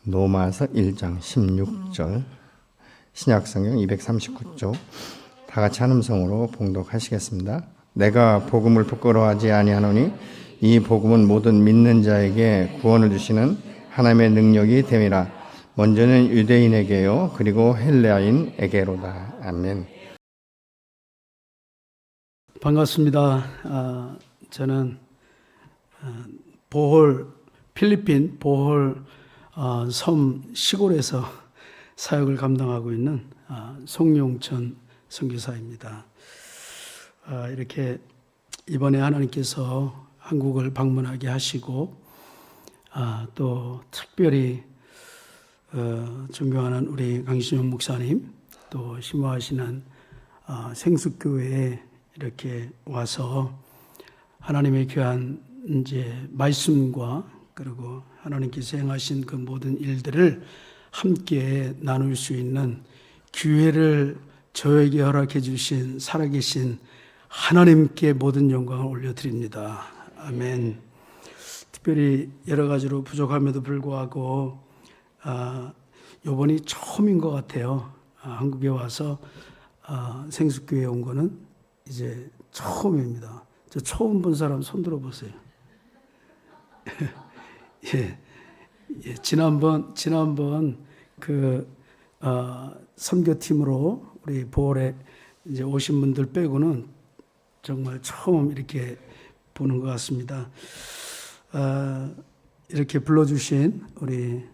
로마서 1장 16절, 신약성경 239쪽, 다 같이 한 음성으로 봉독하시겠습니다. 내가 복음을 부끄러워하지 아니하노니 이 복음은 모든 믿는 자에게 구원을 주시는 하나님의 능력이 됨이라. 먼저는 유대인에게요, 그리고 헬라인에게로다. 아멘. 반갑습니다. 저는 필리핀 보홀 섬 시골에서 사역을 감당하고 있는 송용천 선교사입니다. 이렇게 이번에 하나님께서 한국을 방문하게 하시고 또 특별히 존경하는 우리 강신용 목사님, 또 심호하시는 생수교회에 이렇게 와서 하나님의 귀한 이제 말씀과 그리고 하나님께서 행하신 그 모든 일들을 함께 나눌 수 있는 기회를 저에게 허락해 주신 살아계신 하나님께 모든 영광을 올려드립니다. 아멘. 특별히 여러 가지로 부족함에도 불구하고 이번이 처음인 것 같아요. 한국에 와서 생수교회에 온 거는 이제 처음입니다. 저 처음 본 사람 손 들어보세요. 예, 지난번 그 선교팀으로 우리 보홀에 이제 오신 분들 빼고는 정말 처음 이렇게 보는 것 같습니다. 이렇게 불러주신 우리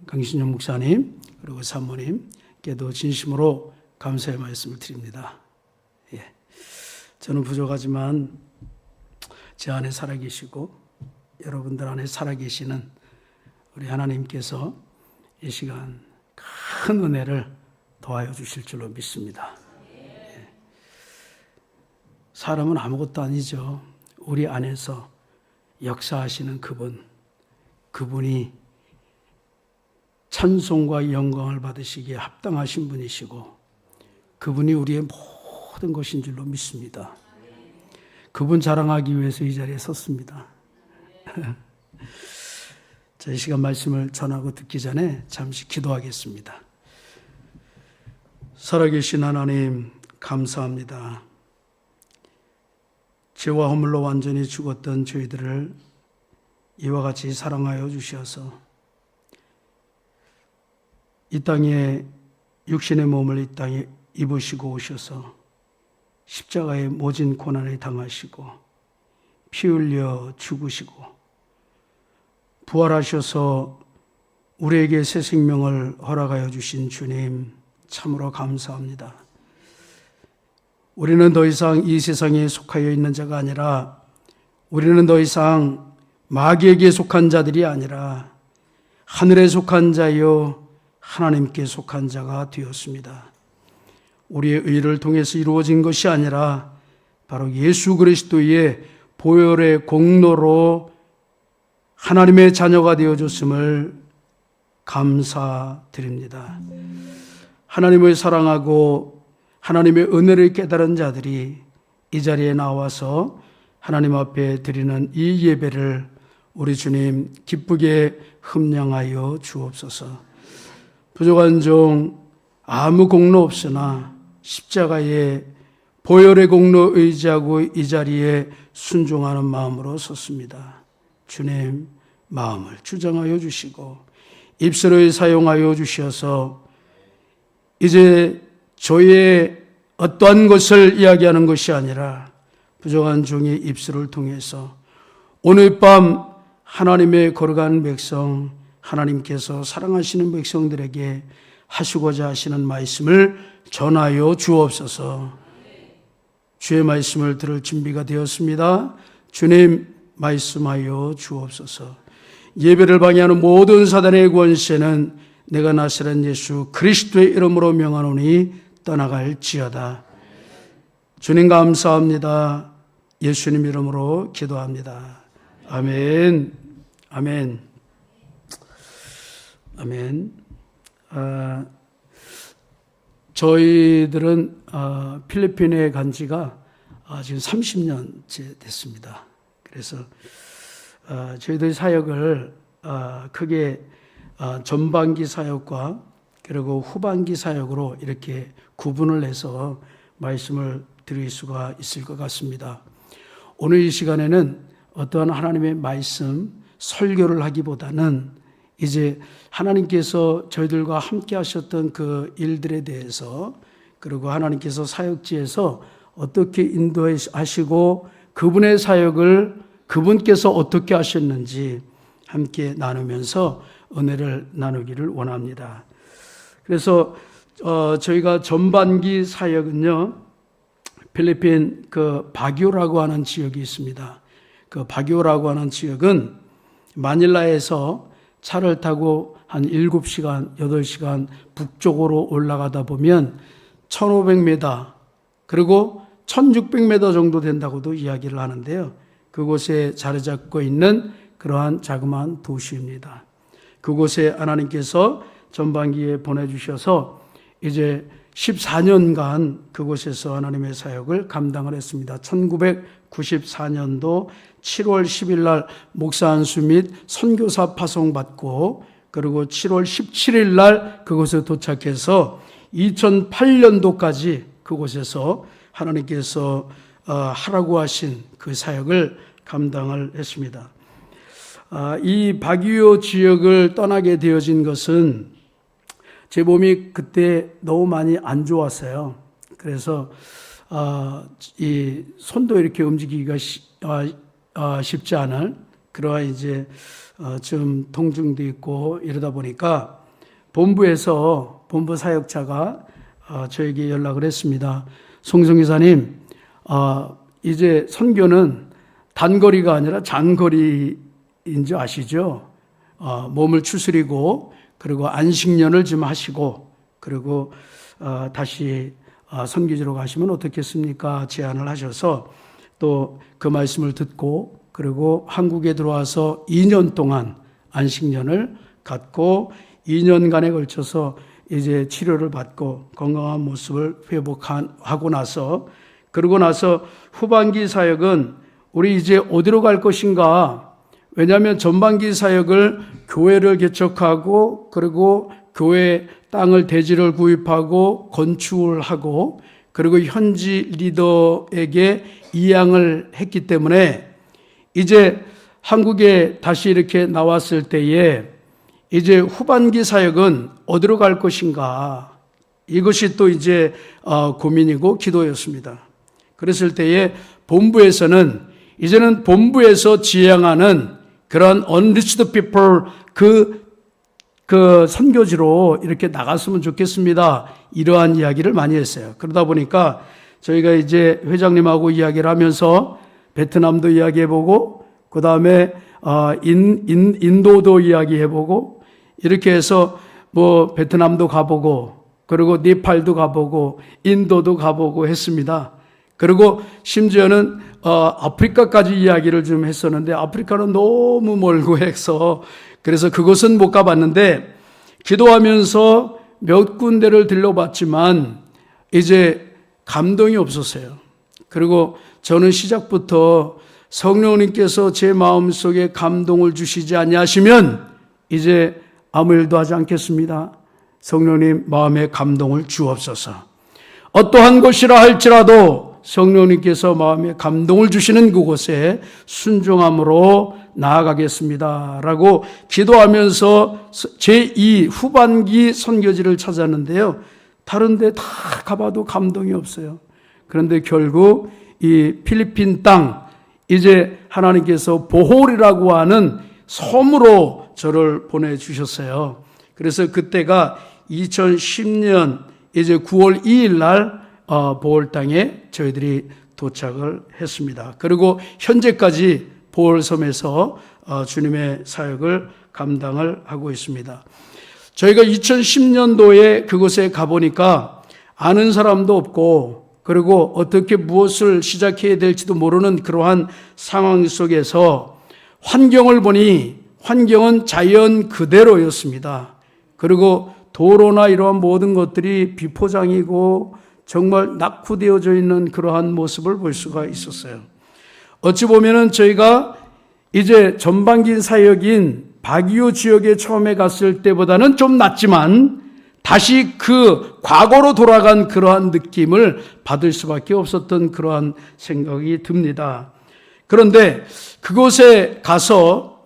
강신용 목사님 그리고 사모님께도 진심으로 감사의 말씀을 드립니다. 예, 저는 부족하지만 제 안에 살아계시고 여러분들 안에 살아계시는 우리 하나님께서 이 시간 큰 은혜를 더하여 주실 줄로 믿습니다. 예. 사람은 아무것도 아니죠. 우리 안에서 역사하시는 그분이 찬송과 영광을 받으시기에 합당하신 분이시고 그분이 우리의 모든 것인 줄로 믿습니다. 그분 자랑하기 위해서 이 자리에 섰습니다. 자, 이 시간 말씀을 전하고 듣기 전에 잠시 기도하겠습니다. 살아계신 하나님 감사합니다. 죄와 허물로 완전히 죽었던 저희들을 이와 같이 사랑하여 주셔서 이 땅에 육신의 몸을 이 땅에 입으시고 오셔서 십자가의 모진 고난을 당하시고 피 흘려 죽으시고 부활하셔서 우리에게 새 생명을 허락하여 주신 주님 참으로 감사합니다. 우리는 더 이상 이 세상에 속하여 있는 자가 아니라 우리는 더 이상 마귀에게 속한 자들이 아니라 하늘에 속한 자요 하나님께 속한 자가 되었습니다. 우리의 의를 통해서 이루어진 것이 아니라 바로 예수 그리스도의 보혈의 공로로 하나님의 자녀가 되어줬음을 감사드립니다. 하나님을 사랑하고 하나님의 은혜를 깨달은 자들이 이 자리에 나와서 하나님 앞에 드리는 이 예배를 우리 주님 기쁘게 흠량하여 주옵소서. 부족한 종 아무 공로 없으나 십자가의 보혈의 공로 의지하고 이 자리에 순종하는 마음으로 섰습니다. 주님 마음을 주장하여 주시고 입술을 사용하여 주셔서 이제 저의 어떠한 것을 이야기하는 것이 아니라 부족한 종의 입술을 통해서 오늘 밤 하나님의 거룩한 백성, 하나님께서 사랑하시는 백성들에게 하시고자 하시는 말씀을 전하여 주옵소서. 주의 말씀을 들을 준비가 되었습니다. 주님 말씀하여 주옵소서. 예배를 방해하는 모든 사단의 권세는 내가 나사렛 예수 그리스도의 이름으로 명하노니 떠나갈지어다. 주님 감사합니다. 예수님 이름으로 기도합니다. 아멘. 아멘. 아멘. 저희들은 필리핀에 간 지가 지금 30년째 됐습니다. 그래서 저희들 사역을 크게 전반기 사역과 그리고 후반기 사역으로 이렇게 구분을 해서 말씀을 드릴 수가 있을 것 같습니다. 오늘 이 시간에는 어떠한 하나님의 말씀 설교를 하기보다는 이제 하나님께서 저희들과 함께 하셨던 그 일들에 대해서, 그리고 하나님께서 사역지에서 어떻게 인도하시고 그분의 사역을 그분께서 어떻게 하셨는지 함께 나누면서 은혜를 나누기를 원합니다. 그래서 저희가 전반기 사역은요, 필리핀 그 바교라고 하는 지역이 있습니다. 그 바교라고 하는 지역은 마닐라에서 차를 타고 한 7시간, 8시간 북쪽으로 올라가다 보면 1500m 그리고 1600m 정도 된다고도 이야기를 하는데요. 그곳에 자리 잡고 있는 그러한 자그마한 도시입니다. 그곳에 하나님께서 전반기에 보내주셔서 이제 14년간 그곳에서 하나님의 사역을 감당을 했습니다. 1994년도 7월 10일 날 목사 안수 및 선교사 파송받고, 그리고 7월 17일 날 그곳에 도착해서 2008년도까지 그곳에서 하나님께서 하라고 하신 그 사역을 감당을 했습니다. 이 바기오 지역을 떠나게 되어진 것은 제 몸이 그때 너무 많이 안 좋았어요. 그래서 이 손도 이렇게 움직이기가 쉽지 않을 그러한 이제 좀 통증도 있고 이러다 보니까 본부에서 본부 사역자가 저에게 연락을 했습니다. 송성기사님, 이제 선교는 단거리가 아니라 장거리인 줄 아시죠? 몸을 추스리고 그리고 안식년을 좀 하시고 그리고 다시 선교지로 가시면 어떻겠습니까? 제안을 하셔서 또 그 말씀을 듣고 그리고 한국에 들어와서 2년 동안 안식년을 갖고 2년간에 걸쳐서 이제 치료를 받고 건강한 모습을 회복하고 나서, 그러고 나서 후반기 사역은 우리 이제 어디로 갈 것인가? 왜냐하면 전반기 사역을 교회를 개척하고 그리고 교회 땅을 대지를 구입하고 건축을 하고 그리고 현지 리더에게 이양을 했기 때문에 이제 한국에 다시 이렇게 나왔을 때에 이제 후반기 사역은 어디로 갈 것인가? 이것이 또 이제 고민이고 기도였습니다. 그랬을 때에 본부에서는 이제는 본부에서 지향하는 그런 unreached people 그 선교지로 이렇게 나갔으면 좋겠습니다. 이러한 이야기를 많이 했어요. 그러다 보니까 저희가 이제 회장님하고 이야기를 하면서 베트남도 이야기해보고 그 다음에 인도도 이야기해보고 이렇게 해서 뭐 베트남도 가보고 그리고 네팔도 가보고 인도도 가보고 했습니다. 그리고 심지어는 아프리카까지 이야기를 좀 했었는데 아프리카는 너무 멀고 해서 그래서 그곳은 못 가봤는데 기도하면서 몇 군데를 들려봤지만 이제 감동이 없었어요. 그리고 저는 시작부터 성령님께서 제 마음속에 감동을 주시지 아니하시면 이제 아무 일도 하지 않겠습니다. 성령님 마음에 감동을 주옵소서. 어떠한 것이라 할지라도 성령님께서 마음에 감동을 주시는 그곳에 순종함으로 나아가겠습니다. 라고 기도하면서 제2 후반기 선교지를 찾았는데요. 다른 데 다 가봐도 감동이 없어요. 그런데 결국 이 필리핀 땅, 이제 하나님께서 보홀이라고 하는 섬으로 저를 보내주셨어요. 그래서 그때가 2010년 이제 9월 2일 날 보홀 땅에 저희들이 도착을 했습니다. 그리고 현재까지 보홀섬에서 주님의 사역을 감당을 하고 있습니다. 저희가 2010년도에 그곳에 가보니까 아는 사람도 없고 그리고 어떻게 무엇을 시작해야 될지도 모르는 그러한 상황 속에서 환경을 보니 환경은 자연 그대로였습니다. 그리고 도로나 이러한 모든 것들이 비포장이고 정말 낙후되어져 있는 그러한 모습을 볼 수가 있었어요. 어찌 보면은 저희가 이제 전반기 사역인 바기오 지역에 처음에 갔을 때보다는 좀 낫지만 다시 그 과거로 돌아간 그러한 느낌을 받을 수밖에 없었던 그러한 생각이 듭니다. 그런데 그곳에 가서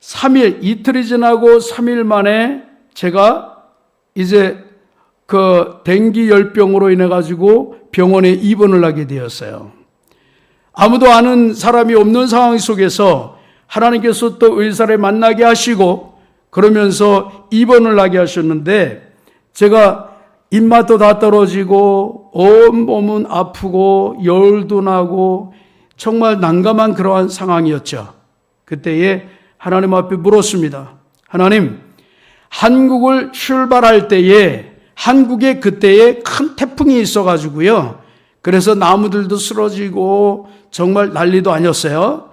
3일, 이틀이 지나고 3일 만에 제가 이제 그 댕기 열병으로 인해 가지고 병원에 입원을 하게 되었어요. 아무도 아는 사람이 없는 상황 속에서 하나님께서 또 의사를 만나게 하시고 그러면서 입원을 하게 하셨는데 제가 입맛도 다 떨어지고 온 몸은 아프고 열도 나고 정말 난감한 그러한 상황이었죠. 그때에 하나님 앞에 물었습니다. 하나님, 한국을 출발할 때에 한국에 그때에 큰 태풍이 있어가지고요. 그래서 나무들도 쓰러지고 정말 난리도 아니었어요.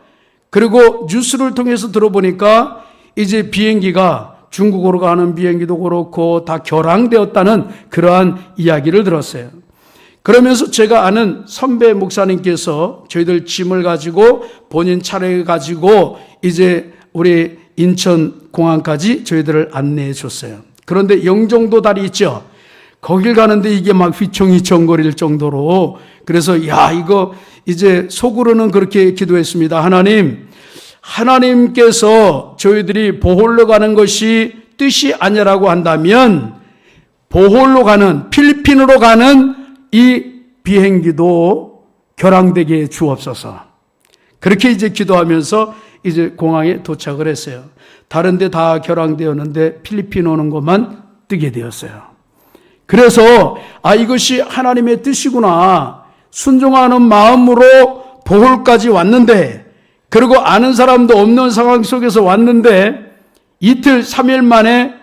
그리고 뉴스를 통해서 들어보니까 이제 비행기가 중국으로 가는 비행기도 그렇고 다 결항되었다는 그러한 이야기를 들었어요. 그러면서 제가 아는 선배 목사님께서 저희들 짐을 가지고 본인 차를 가지고 이제 우리 인천 공항까지 저희들을 안내해 줬어요. 그런데 영종도 다리 있죠. 거길 가는데 이게 막 휘청휘청거릴 정도로 그래서 야 이거 이제 속으로는 그렇게 기도했습니다. 하나님께서 저희들이 보홀로 가는 것이 뜻이 아니라고 한다면 보홀로 가는 필리핀으로 가는 이 비행기도 결항되게 주옵소서. 그렇게 이제 기도하면서 이제 공항에 도착을 했어요. 다른 데 다 결항되었는데 필리핀 오는 것만 뜨게 되었어요. 그래서 이것이 하나님의 뜻이구나. 순종하는 마음으로 보홀까지 왔는데 그리고 아는 사람도 없는 상황 속에서 왔는데 이틀 3일 만에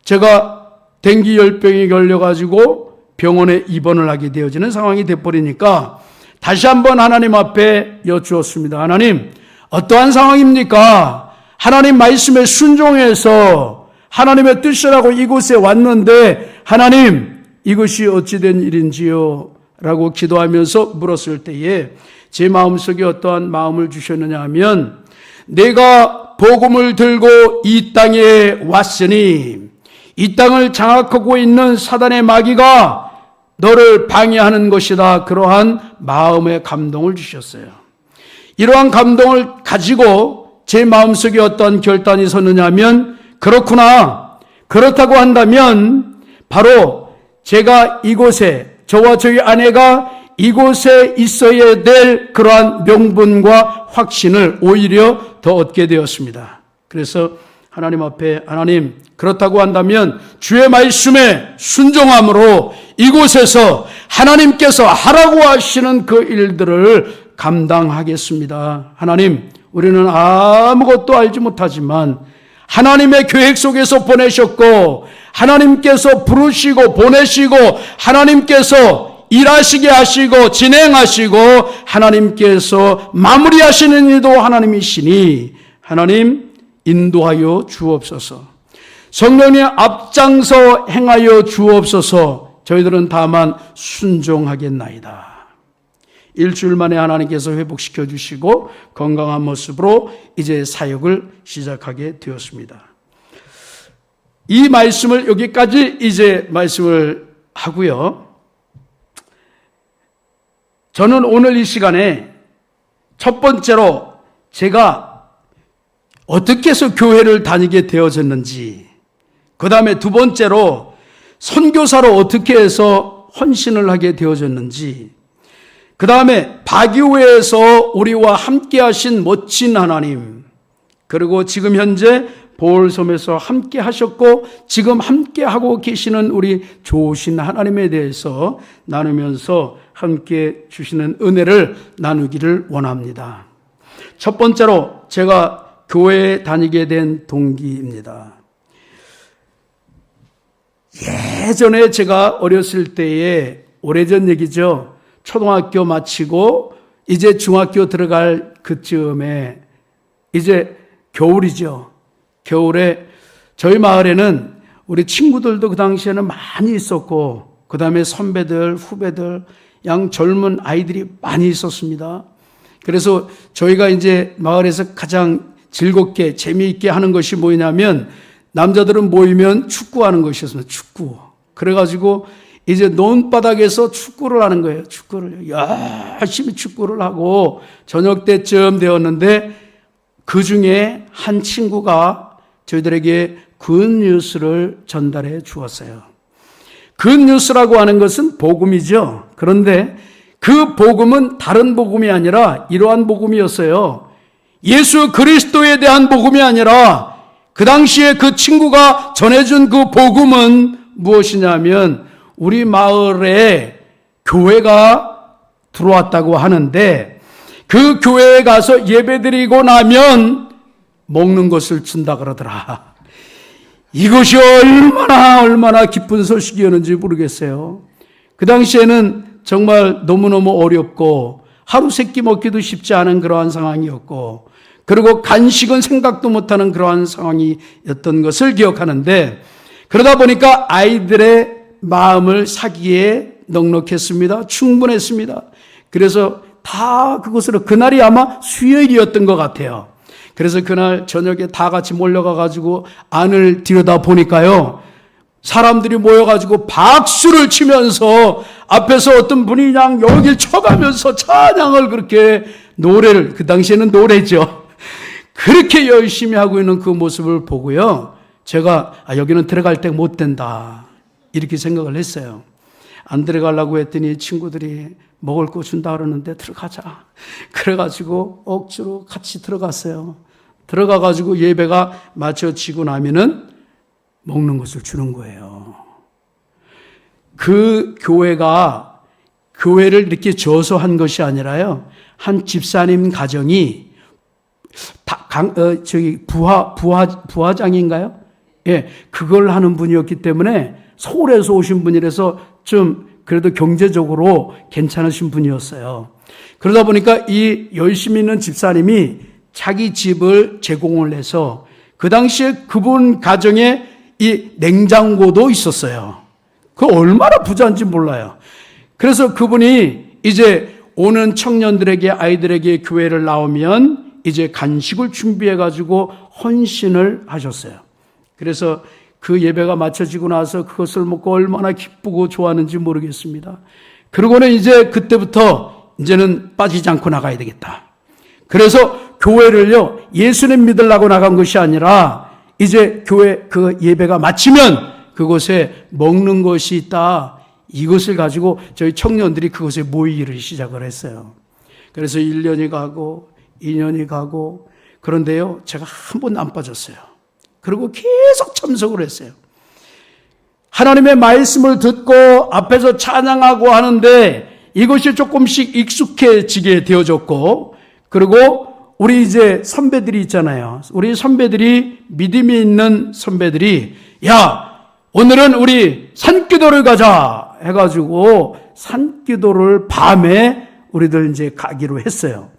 제가 댕기 열병이 걸려가지고 병원에 입원을 하게 되어지는 상황이 돼버리니까 다시 한번 하나님 앞에 여쭈었습니다. 하나님, 어떠한 상황입니까? 하나님 말씀에 순종해서 하나님의 뜻이라고 이곳에 왔는데 하나님, 이것이 어찌된 일인지요? 라고 기도하면서 물었을 때에 제 마음속에 어떠한 마음을 주셨느냐 하면 내가 복음을 들고 이 땅에 왔으니 이 땅을 장악하고 있는 사단의 마귀가 너를 방해하는 것이다. 그러한 마음의 감동을 주셨어요. 이러한 감동을 가지고 제 마음속에 어떤 결단이 섰느냐 하면 그렇구나. 그렇다고 한다면 바로 제가 이곳에 저와 저희 아내가 이곳에 있어야 될 그러한 명분과 확신을 오히려 더 얻게 되었습니다. 그래서 하나님 앞에 하나님 그렇다고 한다면 주의 말씀에 순종함으로 이곳에서 하나님께서 하라고 하시는 그 일들을 감당하겠습니다. 하나님, 우리는 아무것도 알지 못하지만 하나님의 계획 속에서 보내셨고 하나님께서 부르시고 보내시고 하나님께서 일하시게 하시고 진행하시고 하나님께서 마무리하시는 이도 하나님이시니 하나님 인도하여 주옵소서. 성령님 앞장서 행하여 주옵소서. 저희들은 다만 순종하겠나이다. 일주일 만에 하나님께서 회복시켜 주시고 건강한 모습으로 이제 사역을 시작하게 되었습니다. 이 말씀을 여기까지 이제 말씀을 하고요. 저는 오늘 이 시간에 첫 번째로 제가 어떻게 해서 교회를 다니게 되어졌는지, 그 다음에 두 번째로 선교사로 어떻게 해서 헌신을 하게 되어졌는지, 그 다음에 바기오에서 우리와 함께 하신 멋진 하나님, 그리고 지금 현재 보홀섬에서 함께 하셨고 지금 함께 하고 계시는 우리 좋으신 하나님에 대해서 나누면서 함께 주시는 은혜를 나누기를 원합니다. 첫 번째로 제가 교회에 다니게 된 동기입니다. 예전에 제가 어렸을 때에 오래전 얘기죠. 초등학교 마치고 이제 중학교 들어갈 그쯤에 이제 겨울이죠. 겨울에 저희 마을에는 우리 친구들도 그 당시에는 많이 있었고 그 다음에 선배들, 후배들, 양 젊은 아이들이 많이 있었습니다. 그래서 저희가 이제 마을에서 가장 즐겁게 재미있게 하는 것이 뭐냐면 남자들은 모이면 축구하는 것이었습니다. 축구. 그래가지고 이제 논바닥에서 축구를 하는 거예요. 축구를 열심히 축구를 하고 저녁 때쯤 되었는데 그 중에 한 친구가 저희들에게 굿뉴스를 전달해 주었어요. 굿뉴스라고 하는 것은 복음이죠. 그런데 그 복음은 다른 복음이 아니라 이러한 복음이었어요. 예수 그리스도에 대한 복음이 아니라 그 당시에 그 친구가 전해준 그 복음은 무엇이냐면 우리 마을에 교회가 들어왔다고 하는데 그 교회에 가서 예배드리고 나면 먹는 것을 준다 그러더라. 이것이 얼마나 기쁜 소식이었는지 모르겠어요. 그 당시에는 정말 너무너무 어렵고 하루 세끼 먹기도 쉽지 않은 그러한 상황이었고 그리고 간식은 생각도 못하는 그러한 상황이었던 것을 기억하는데 그러다 보니까 아이들의 마음을 사기에 넉넉했습니다. 충분했습니다. 그래서 다 그것으로 그날이 아마 수요일이었던 것 같아요. 그래서 그날 저녁에 다 같이 몰려가가지고 안을 들여다 보니까요. 사람들이 모여가지고 박수를 치면서 앞에서 어떤 분이 그냥 여길 쳐가면서 찬양을 그렇게 노래를, 그 당시에는 노래죠. 그렇게 열심히 하고 있는 그 모습을 보고요. 제가 여기는 들어갈 때 못 된다. 이렇게 생각을 했어요. 안 들어가려고 했더니 친구들이 먹을 거 준다 그러는데 들어가자. 그래가지고 억지로 같이 들어갔어요. 들어가가지고 예배가 마쳐지고 나면은 먹는 것을 주는 거예요. 그 교회가 교회를 이렇게 줘서 한 것이 아니라요. 한 집사님 가정이 부화장인가요? 예, 그걸 하는 분이었기 때문에 서울에서 오신 분이라서 좀 그래도 경제적으로 괜찮으신 분이었어요. 그러다 보니까 이 열심히 있는 집사님이 자기 집을 제공을 해서 그 당시에 그분 가정에 이 냉장고도 있었어요. 그 얼마나 부자인지 몰라요. 그래서 그분이 이제 오는 청년들에게 아이들에게 교회를 나오면 이제 간식을 준비해 가지고 헌신을 하셨어요. 그래서 그 예배가 마쳐지고 나서 그것을 먹고 얼마나 기쁘고 좋아하는지 모르겠습니다. 그러고는 이제 그때부터 이제는 빠지지 않고 나가야 되겠다. 그래서 교회를요, 예수님 믿으려고 나간 것이 아니라 이제 교회 그 예배가 마치면 그곳에 먹는 것이 있다. 이것을 가지고 저희 청년들이 그곳에 모이기를 시작을 했어요. 그래서 1년이 가고 2년이 가고 그런데요, 제가 한 번도 안 빠졌어요. 그리고 계속 참석을 했어요. 하나님의 말씀을 듣고 앞에서 찬양하고 하는데 이것이 조금씩 익숙해지게 되어졌고, 그리고 우리 이제 선배들이 있잖아요. 우리 선배들이, 믿음이 있는 선배들이, 야, 오늘은 우리 산기도를 가자 해가지고 산기도를 밤에 우리들 이제 가기로 했어요.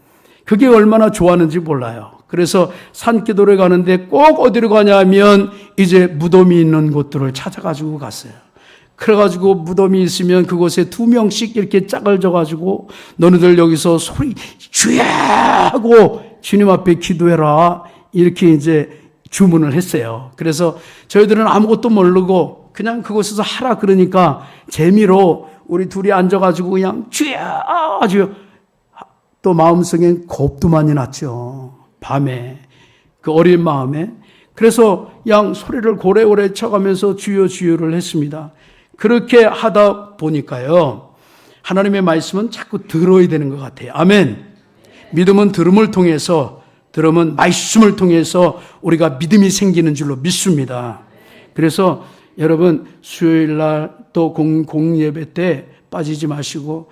그게 얼마나 좋았는지 몰라요. 그래서 산기도를 가는데 꼭 어디로 가냐면 이제 무덤이 있는 곳들을 찾아가지고 갔어요. 그래가지고 무덤이 있으면 그곳에 2명씩 이렇게 짝을 져가지고 너희들 여기서 소리 주야 하고 주님 앞에 기도해라 이렇게 이제 주문을 했어요. 그래서 저희들은 아무것도 모르고 그냥 그곳에서 하라 그러니까 재미로 우리 둘이 앉아가지고 그냥 주야 아주 또 마음속엔 겁도 많이 났죠. 밤에 그 어린 마음에. 그래서 그냥 소리를 고래고래 쳐가면서 주여 주여를 했습니다. 그렇게 하다 보니까요, 하나님의 말씀은 자꾸 들어야 되는 것 같아요. 아멘. 믿음은 들음을 통해서, 들음은 말씀을 통해서 우리가 믿음이 생기는 줄로 믿습니다. 그래서 여러분 수요일 날 또 공예배 때 빠지지 마시고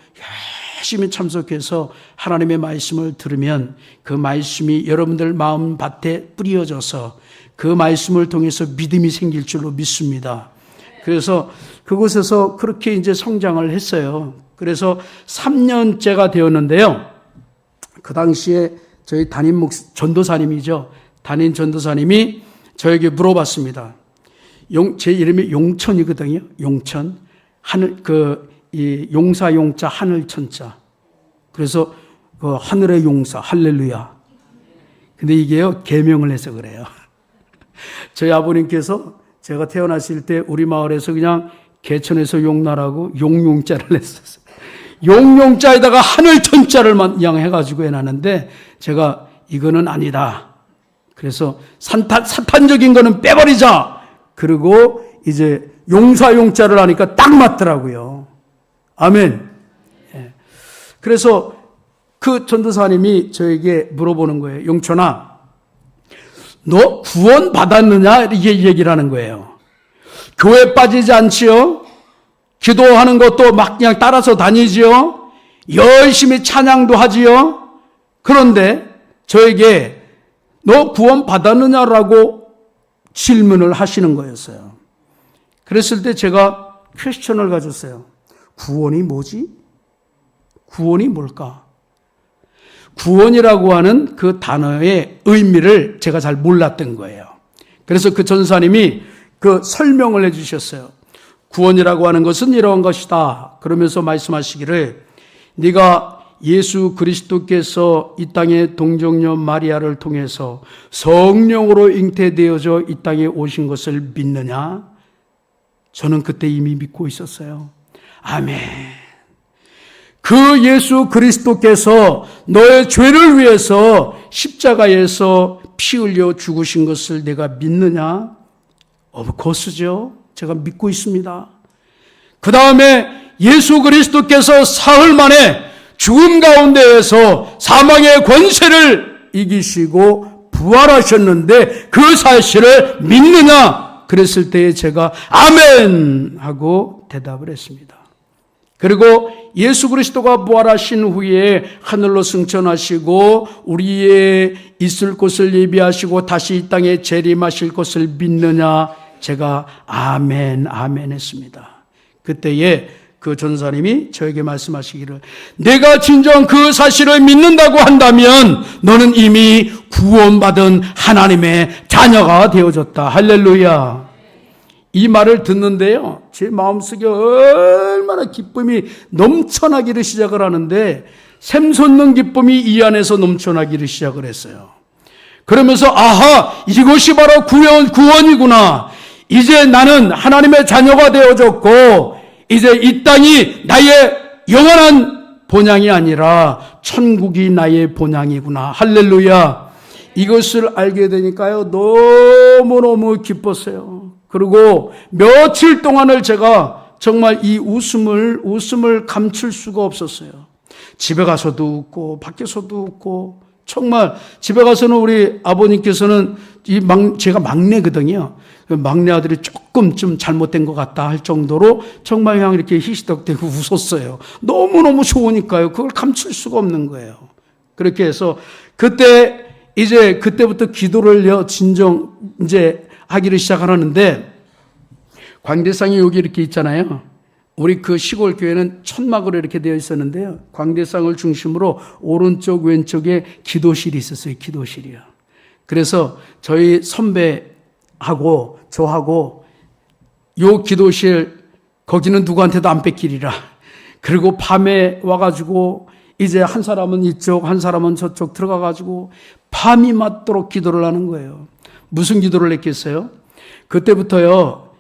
열심히 참석해서 하나님의 말씀을 들으면 그 말씀이 여러분들 마음 밭에 뿌려져서 그 말씀을 통해서 믿음이 생길 줄로 믿습니다. 그래서 그곳에서 그렇게 이제 성장을 했어요. 그래서 3년째가 되었는데요. 그 당시에 저희 담임 전도사님이죠. 담임 전도사님이 저에게 물어봤습니다. 제 이름이 용천이거든요. 용천. 하늘, 이 용사 용자 하늘 천자. 그래서 그 하늘의 용사 할렐루야. 근데 이게요, 계명을 해서 그래요. 저희 아버님께서 제가 태어났을 때 우리 마을에서 그냥 개천에서 용나라고 용용자를 했었어요. 용용자에다가 하늘천자를 그냥 해가지고 해놨는데 제가 이거는 아니다. 그래서 사탄적인 거는 빼버리자. 그리고 이제 용사용자를 하니까 딱 맞더라고요. 아멘. 예. 그래서 그 전도사님이 저에게 물어보는 거예요. 용천아, 너 구원 받았느냐? 이게 얘기를 하는 거예요. 교회 빠지지 않지요? 기도하는 것도 막 그냥 따라서 다니지요? 열심히 찬양도 하지요? 그런데 저에게 너 구원 받았느냐라고 질문을 하시는 거였어요. 그랬을 때 제가 퀘스천을 가졌어요. 구원이 뭐지? 구원이 뭘까? 구원이라고 하는 그 단어의 의미를 제가 잘 몰랐던 거예요. 그래서 그 전사님이 그 설명을 해주셨어요. 구원이라고 하는 것은 이러한 것이다. 그러면서 말씀하시기를 네가 예수 그리스도께서 이 땅에 동정녀 마리아를 통해서 성령으로 잉태되어져 이 땅에 오신 것을 믿느냐? 저는 그때 이미 믿고 있었어요. 아멘. 그 예수 그리스도께서 너의 죄를 위해서 십자가에서 피 흘려 죽으신 것을 내가 믿느냐? 거스죠. 제가 믿고 있습니다. 그 다음에 예수 그리스도께서 사흘 만에 죽음 가운데에서 사망의 권세를 이기시고 부활하셨는데 그 사실을 믿느냐? 그랬을 때에 제가 아멘 하고 대답을 했습니다. 그리고 예수 그리스도가 부활하신 후에 하늘로 승천하시고 우리의 있을 곳을 예비하시고 다시 이 땅에 재림하실 것을 믿느냐? 제가 아멘 아멘 했습니다. 그때에 그 전사님이 저에게 말씀하시기를 내가 진정 그 사실을 믿는다고 한다면 너는 이미 구원받은 하나님의 자녀가 되어졌다. 할렐루야. 이 말을 듣는데요, 제 마음속에 얼마나 기쁨이 넘쳐나기를 시작을 하는데 샘솟는 기쁨이 이 안에서 넘쳐나기를 시작을 했어요. 그러면서 아하, 이것이 바로 구원이구나. 이제 나는 하나님의 자녀가 되어졌고 이제 이 땅이 나의 영원한 본향이 아니라 천국이 나의 본향이구나. 할렐루야. 이것을 알게 되니까요, 너무너무 기뻤어요. 그리고 며칠 동안을 제가 정말 이 웃음을 감출 수가 없었어요. 집에 가서도 웃고 밖에서도 웃고, 정말 집에 가서는 우리 아버님께서는 제가 막내거든요. 막내 아들이 조금 좀 잘못된 것 같다 할 정도로 정말 그냥 이렇게 희시덕대고 웃었어요. 너무너무 좋으니까요. 그걸 감출 수가 없는 거예요. 그렇게 해서 그때부터 기도를 진정 이제 하기를 시작하는데, 광대상이 여기 이렇게 있잖아요. 우리 그 시골 교회는 천막으로 이렇게 되어 있었는데요, 광대상을 중심으로 오른쪽 왼쪽에 기도실이 있었어요. 기도실이요. 그래서 저희 선배하고 저하고 요 기도실 거기는 누구한테도 안 뺏기리라. 그리고 밤에 와가지고 이제 한 사람은 이쪽 한 사람은 저쪽 들어가가지고 밤이 맞도록 기도를 하는 거예요. 무슨 기도를 했겠어요? 그때부터요,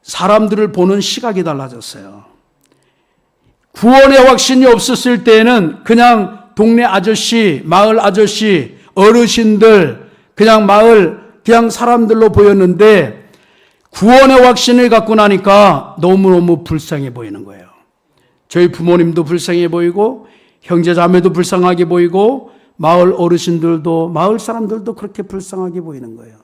사람들을 보는 시각이 달라졌어요. 구원의 확신이 없었을 때에는 그냥 동네 아저씨, 마을 아저씨, 어르신들, 그냥 사람들로 보였는데 구원의 확신을 갖고 나니까 너무너무 불쌍해 보이는 거예요. 저희 부모님도 불쌍해 보이고 형제 자매도 불쌍하게 보이고 마을 어르신들도, 마을 사람들도 그렇게 불쌍하게 보이는 거예요.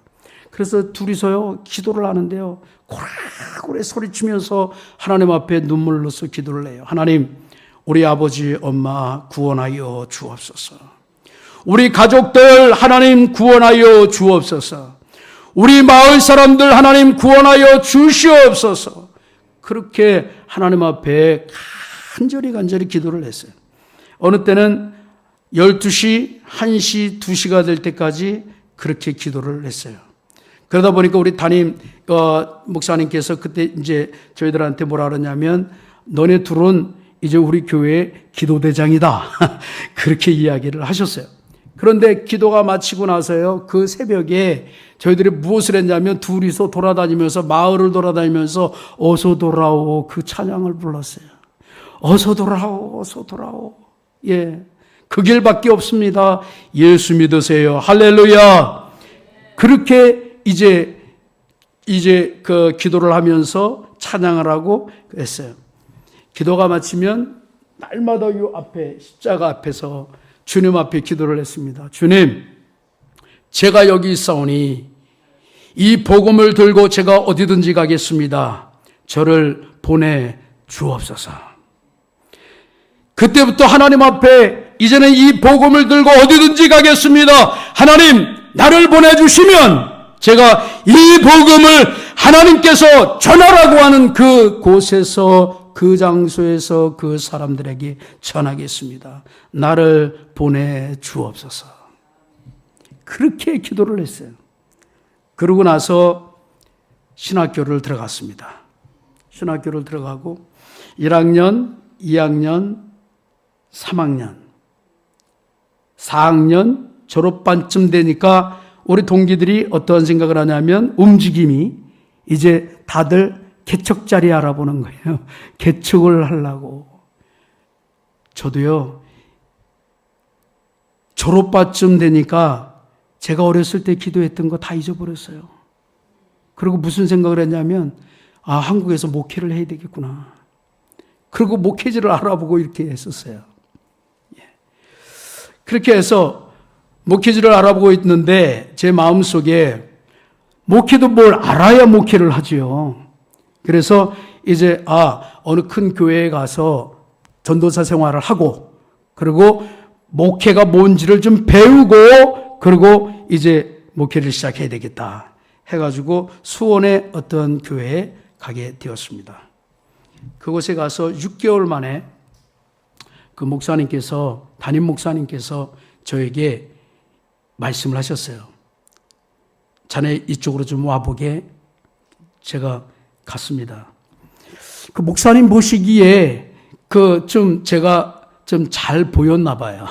그래서 둘이서요 기도를 하는데요, 고래고래 소리치면서 하나님 앞에 눈물을 흘려서 기도를 해요. 하나님, 우리 아버지 엄마 구원하여 주옵소서. 우리 가족들 하나님 구원하여 주옵소서. 우리 마을 사람들 하나님 구원하여 주시옵소서. 그렇게 하나님 앞에 간절히 기도를 했어요. 어느 때는 12시, 1시, 2시가 될 때까지 그렇게 기도를 했어요. 그러다 보니까 우리 담임 목사님께서 그때 이제 저희들한테 뭐라 그러냐면, 너네 둘은 이제 우리 교회의 기도대장이다. 그렇게 이야기를 하셨어요. 그런데 기도가 마치고 나서요, 그 새벽에 저희들이 무엇을 했냐면 둘이서 돌아다니면서, 마을을 돌아다니면서 어서 돌아오 그 찬양을 불렀어요. 어서 돌아오, 어서 돌아오. 예. 그 길밖에 없습니다. 예수 믿으세요. 할렐루야. 그렇게 이제 그 기도를 하면서 찬양을 하고 했어요. 기도가 마치면 날마다 이 앞에, 십자가 앞에서 주님 앞에 기도를 했습니다. 주님, 제가 여기 있사오니 이 복음을 들고 제가 어디든지 가겠습니다. 저를 보내 주옵소서. 그때부터 하나님 앞에 이제는 이 복음을 들고 어디든지 가겠습니다. 하나님, 나를 보내주시면 제가 이 복음을 하나님께서 전하라고 하는 그 곳에서, 그 장소에서 그 사람들에게 전하겠습니다. 나를 보내 주옵소서. 그렇게 기도를 했어요. 그러고 나서 신학교를 들어갔습니다. 신학교를 들어가고 1학년, 2학년, 3학년, 4학년 졸업반쯤 되니까 우리 동기들이 어떠한 생각을 하냐면 움직임이 이제 다들 개척자리 알아보는 거예요. 개척을 하려고. 저도요, 졸업반쯤 되니까 제가 어렸을 때 기도했던 거 다 잊어버렸어요. 그리고 무슨 생각을 했냐면, 아, 한국에서 목회를 해야 되겠구나. 그리고 목회지를 알아보고 이렇게 했었어요. 그렇게 해서 목회지를 알아보고 있는데 제 마음속에 목회도 뭘 알아야 목회를 하지요. 그래서 이제 어느 큰 교회에 가서 전도사 생활을 하고, 그리고 목회가 뭔지를 좀 배우고, 그리고 이제 목회를 시작해야 되겠다 해가지고 수원의 어떤 교회에 가게 되었습니다. 그곳에 가서 6개월 만에 그 목사님께서, 담임 목사님께서 저에게 말씀을 하셨어요. 자네 이쪽으로 좀 와보게. 제가 갔습니다. 그 목사님 보시기에 제가 좀 잘 보였나 봐요.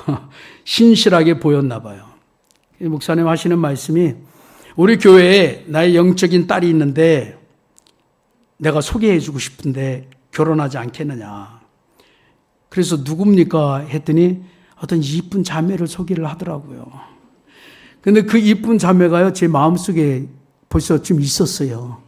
신실하게 보였나 봐요. 목사님 하시는 말씀이, 우리 교회에 나의 영적인 딸이 있는데 내가 소개해주고 싶은데 결혼하지 않겠느냐. 그래서 누굽니까 했더니 어떤 이쁜 자매를 소개를 하더라고요. 근데 그 이쁜 자매가요, 제 마음속에 벌써 좀 있었어요.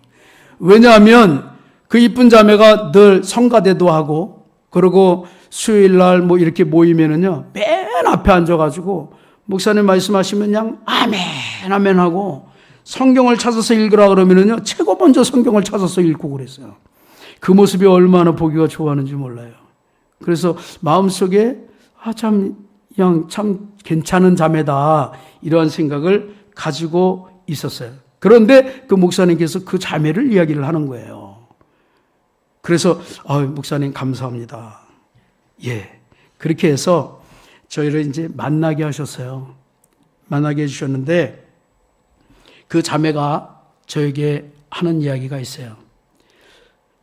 왜냐하면 그 이쁜 자매가 늘 성가대도 하고, 그리고 수요일 날 뭐 이렇게 모이면은요, 맨 앞에 앉아가지고 목사님 말씀하시면 그냥 아멘, 아멘 하고, 성경을 찾아서 읽으라 그러면은요, 최고 먼저 성경을 찾아서 읽고 그랬어요. 그 모습이 얼마나 보기가 좋아하는지 몰라요. 그래서 마음속에 참 괜찮은 자매다, 이러한 생각을 가지고 있었어요. 그런데 그 목사님께서 그 자매를 이야기를 하는 거예요. 그래서 목사님 감사합니다. 예, 그렇게 해서 저희를 이제 만나게 하셨어요. 만나게 해주셨는데 그 자매가 저에게 하는 이야기가 있어요.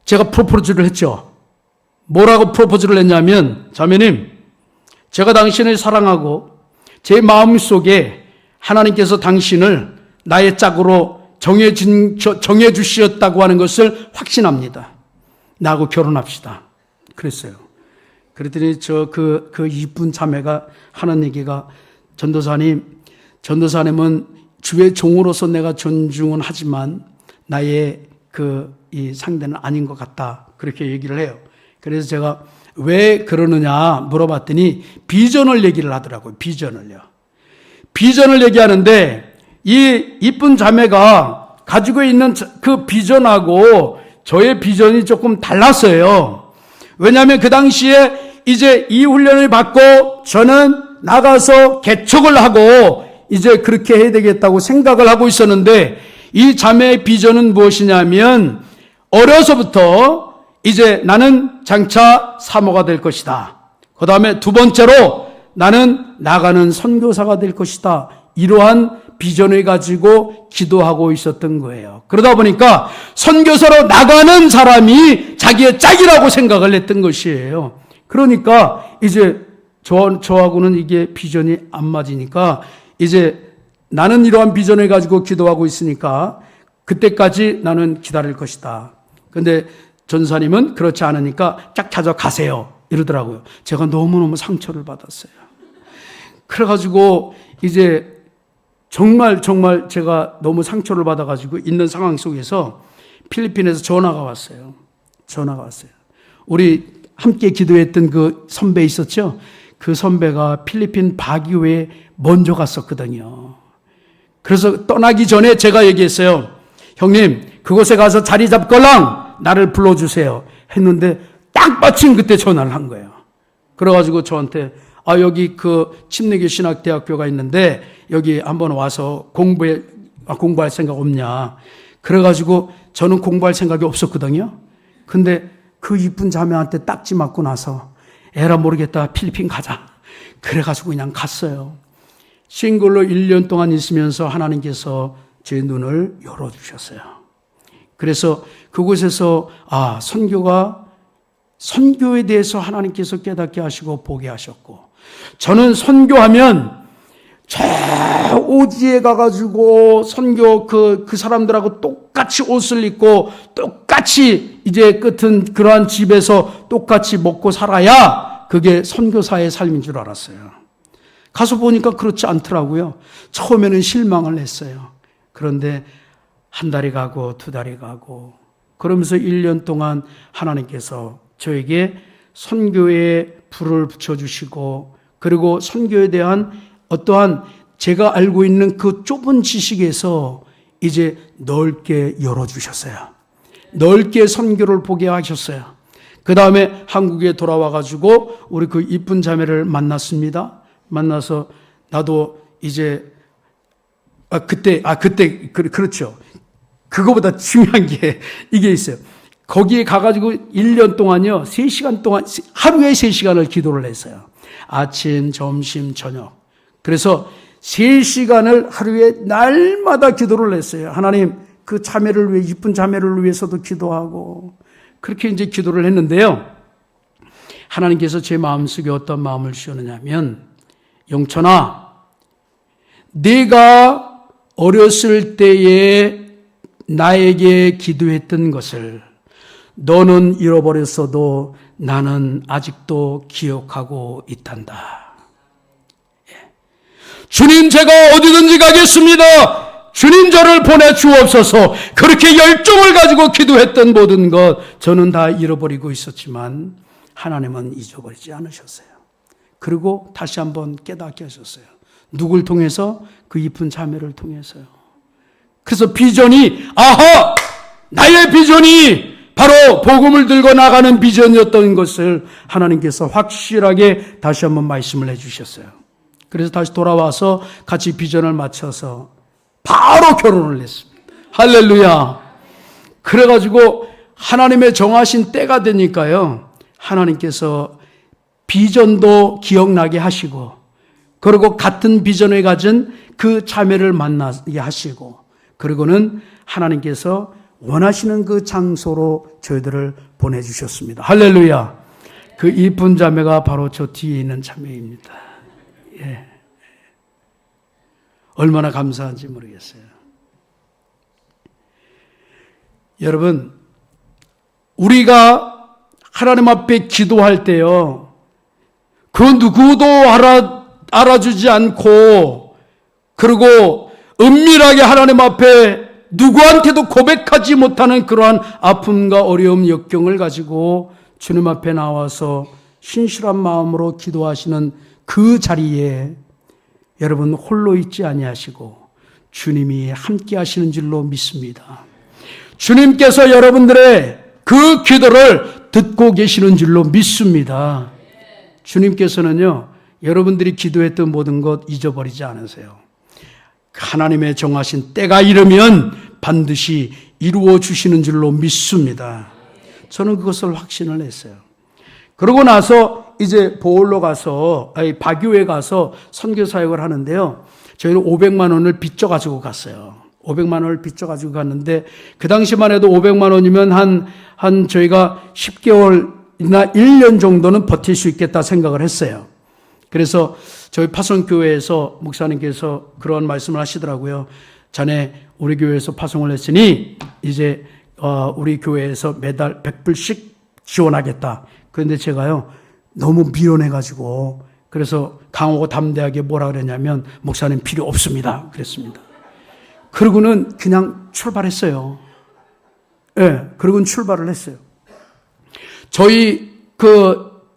제가 프로포즈를 했죠. 뭐라고 프로포즈를 했냐면, 자매님, 제가 당신을 사랑하고 제 마음속에 하나님께서 당신을 나의 짝으로 정해주셨다고 하는 것을 확신합니다. 나하고 결혼합시다. 그랬어요. 그랬더니 그 이쁜 자매가 하는 얘기가, 전도사님은 주의 종으로서 내가 존중은 하지만 나의 이 상대는 아닌 것 같다. 그렇게 얘기를 해요. 그래서 제가 왜 그러느냐 물어봤더니 비전을 얘기를 하더라고요. 비전을 얘기하는데, 이 이쁜 자매가 가지고 있는 그 비전하고 저의 비전이 조금 달랐어요. 왜냐하면 그 당시에 이제 이 훈련을 받고 저는 나가서 개척을 하고 이제 그렇게 해야 되겠다고 생각을 하고 있었는데, 이 자매의 비전은 무엇이냐면, 어려서부터 이제 나는 장차 사모가 될 것이다. 그 다음에 두 번째로 나는 나가는 선교사가 될 것이다. 이러한 비전을 가지고 기도하고 있었던 거예요. 그러다 보니까 선교사로 나가는 사람이 자기의 짝이라고 생각을 했던 것이에요. 그러니까 이제 저하고는 이게 비전이 안 맞으니까 이제 나는 이러한 비전을 가지고 기도하고 있으니까 그때까지 나는 기다릴 것이다. 근데 전사님은 그렇지 않으니까 짝 찾아 가세요. 이러더라고요. 제가 너무너무 상처를 받았어요. 그래가지고 이제 정말 제가 너무 상처를 받아가지고 있는 상황 속에서 필리핀에서 전화가 왔어요. 우리 함께 기도했던 그 선배 있었죠? 그 선배가 필리핀 바기오에 먼저 갔었거든요. 그래서 떠나기 전에 제가 얘기했어요. 형님, 그곳에 가서 자리 잡걸랑 나를 불러주세요. 했는데 딱 마침 그때 전화를 한 거예요. 그래가지고 저한테 여기 그 침례교 신학대학교가 있는데 여기 한번 와서 공부할 생각 없냐. 그래가지고 저는 공부할 생각이 없었거든요. 근데 그 이쁜 자매한테 딱지 맞고 나서 에라 모르겠다 필리핀 가자. 그래가지고 그냥 갔어요. 싱글로 1년 동안 있으면서 하나님께서 제 눈을 열어주셨어요. 그래서 그곳에서 선교에 대해서 하나님께서 깨닫게 하시고 보게 하셨고, 저는 선교하면 저 오지에 가가지고 선교 그 사람들하고 똑같이 옷을 입고 똑같이 이제 끝은 그러한 집에서 똑같이 먹고 살아야 그게 선교사의 삶인 줄 알았어요. 가서 보니까 그렇지 않더라고요. 처음에는 실망을 했어요. 그런데 한 달이 가고 두 달이 가고 그러면서 1년 동안 하나님께서 저에게 선교에 불을 붙여주시고, 그리고 선교에 대한 어떠한 제가 알고 있는 그 좁은 지식에서 이제 넓게 열어주셨어요. 넓게 선교를 보게 하셨어요. 그 다음에 한국에 돌아와가지고 우리 그 이쁜 자매를 만났습니다. 만나서 나도 이제 그렇죠. 그거보다 중요한 게 이게 있어요. 거기에 가가지고 1년 동안요, 3시간 동안, 하루에 3시간을 기도를 했어요. 아침, 점심, 저녁. 그래서 3시간을 하루에 날마다 기도를 했어요. 하나님, 그 자매를 위해, 이쁜 자매를 위해서도 기도하고, 그렇게 이제 기도를 했는데요. 하나님께서 제 마음속에 어떤 마음을 주셨느냐면, 영천아, 네가 어렸을 때에 나에게 기도했던 것을 너는 잃어버렸어도 나는 아직도 기억하고 있단다. 주님, 제가 어디든지 가겠습니다. 주님, 저를 보내주옵소서. 그렇게 열정을 가지고 기도했던 모든 것 저는 다 잃어버리고 있었지만 하나님은 잊어버리지 않으셨어요. 그리고 다시 한번 깨닫게 하셨어요. 누굴 통해서? 그 이쁜 자매를 통해서요. 그래서 비전이, 나의 비전이 바로 복음을 들고 나가는 비전이었던 것을 하나님께서 확실하게 다시 한번 말씀을 해주셨어요. 그래서 다시 돌아와서 같이 비전을 맞춰서 바로 결혼을 했습니다. 할렐루야. 그래가지고 하나님의 정하신 때가 되니까요, 하나님께서 비전도 기억나게 하시고, 그리고 같은 비전을 가진 그 자매를 만나게 하시고, 그리고는 하나님께서 원하시는 그 장소로 저희들을 보내주셨습니다. 할렐루야. 그 이쁜 자매가 바로 저 뒤에 있는 자매입니다. 예. 얼마나 감사한지 모르겠어요. 여러분, 우리가 하나님 앞에 기도할 때요, 그 누구도 알아주지 않고, 그리고 은밀하게 하나님 앞에 누구한테도 고백하지 못하는 그러한 아픔과 어려움, 역경을 가지고 주님 앞에 나와서 신실한 마음으로 기도하시는 그 자리에 여러분 홀로 있지 아니하시고 주님이 함께 하시는 줄로 믿습니다. 주님께서 여러분들의 그 기도를 듣고 계시는 줄로 믿습니다. 주님께서는요, 여러분들이 기도했던 모든 것 잊어버리지 않으세요. 하나님의 정하신 때가 이르면 반드시 이루어 주시는 줄로 믿습니다. 저는 그것을 확신을 했어요. 그러고 나서 이제 보홀로 가서, 바교에 가서 선교 사역을 하는데요. 저희는 500만 원을 빚져가지고 갔어요. 500만 원을 빚져가지고 갔는데, 그 당시만 해도 500만 원이면 저희가 10개월이나 1년 정도는 버틸 수 있겠다 생각을 했어요. 그래서 저희 파송교회에서 목사님께서 그런 말씀을 하시더라고요. 자네 우리 교회에서 파송을 했으니 이제 우리 교회에서 매달 100불씩 지원하겠다. 그런데 제가요 너무 미련해가지고 그래서 강하고 담대하게 뭐라 그랬냐면 목사님 필요 없습니다 그랬습니다. 그러고는 그냥 출발했어요. 예, 그러고는 출발을 했어요. 저희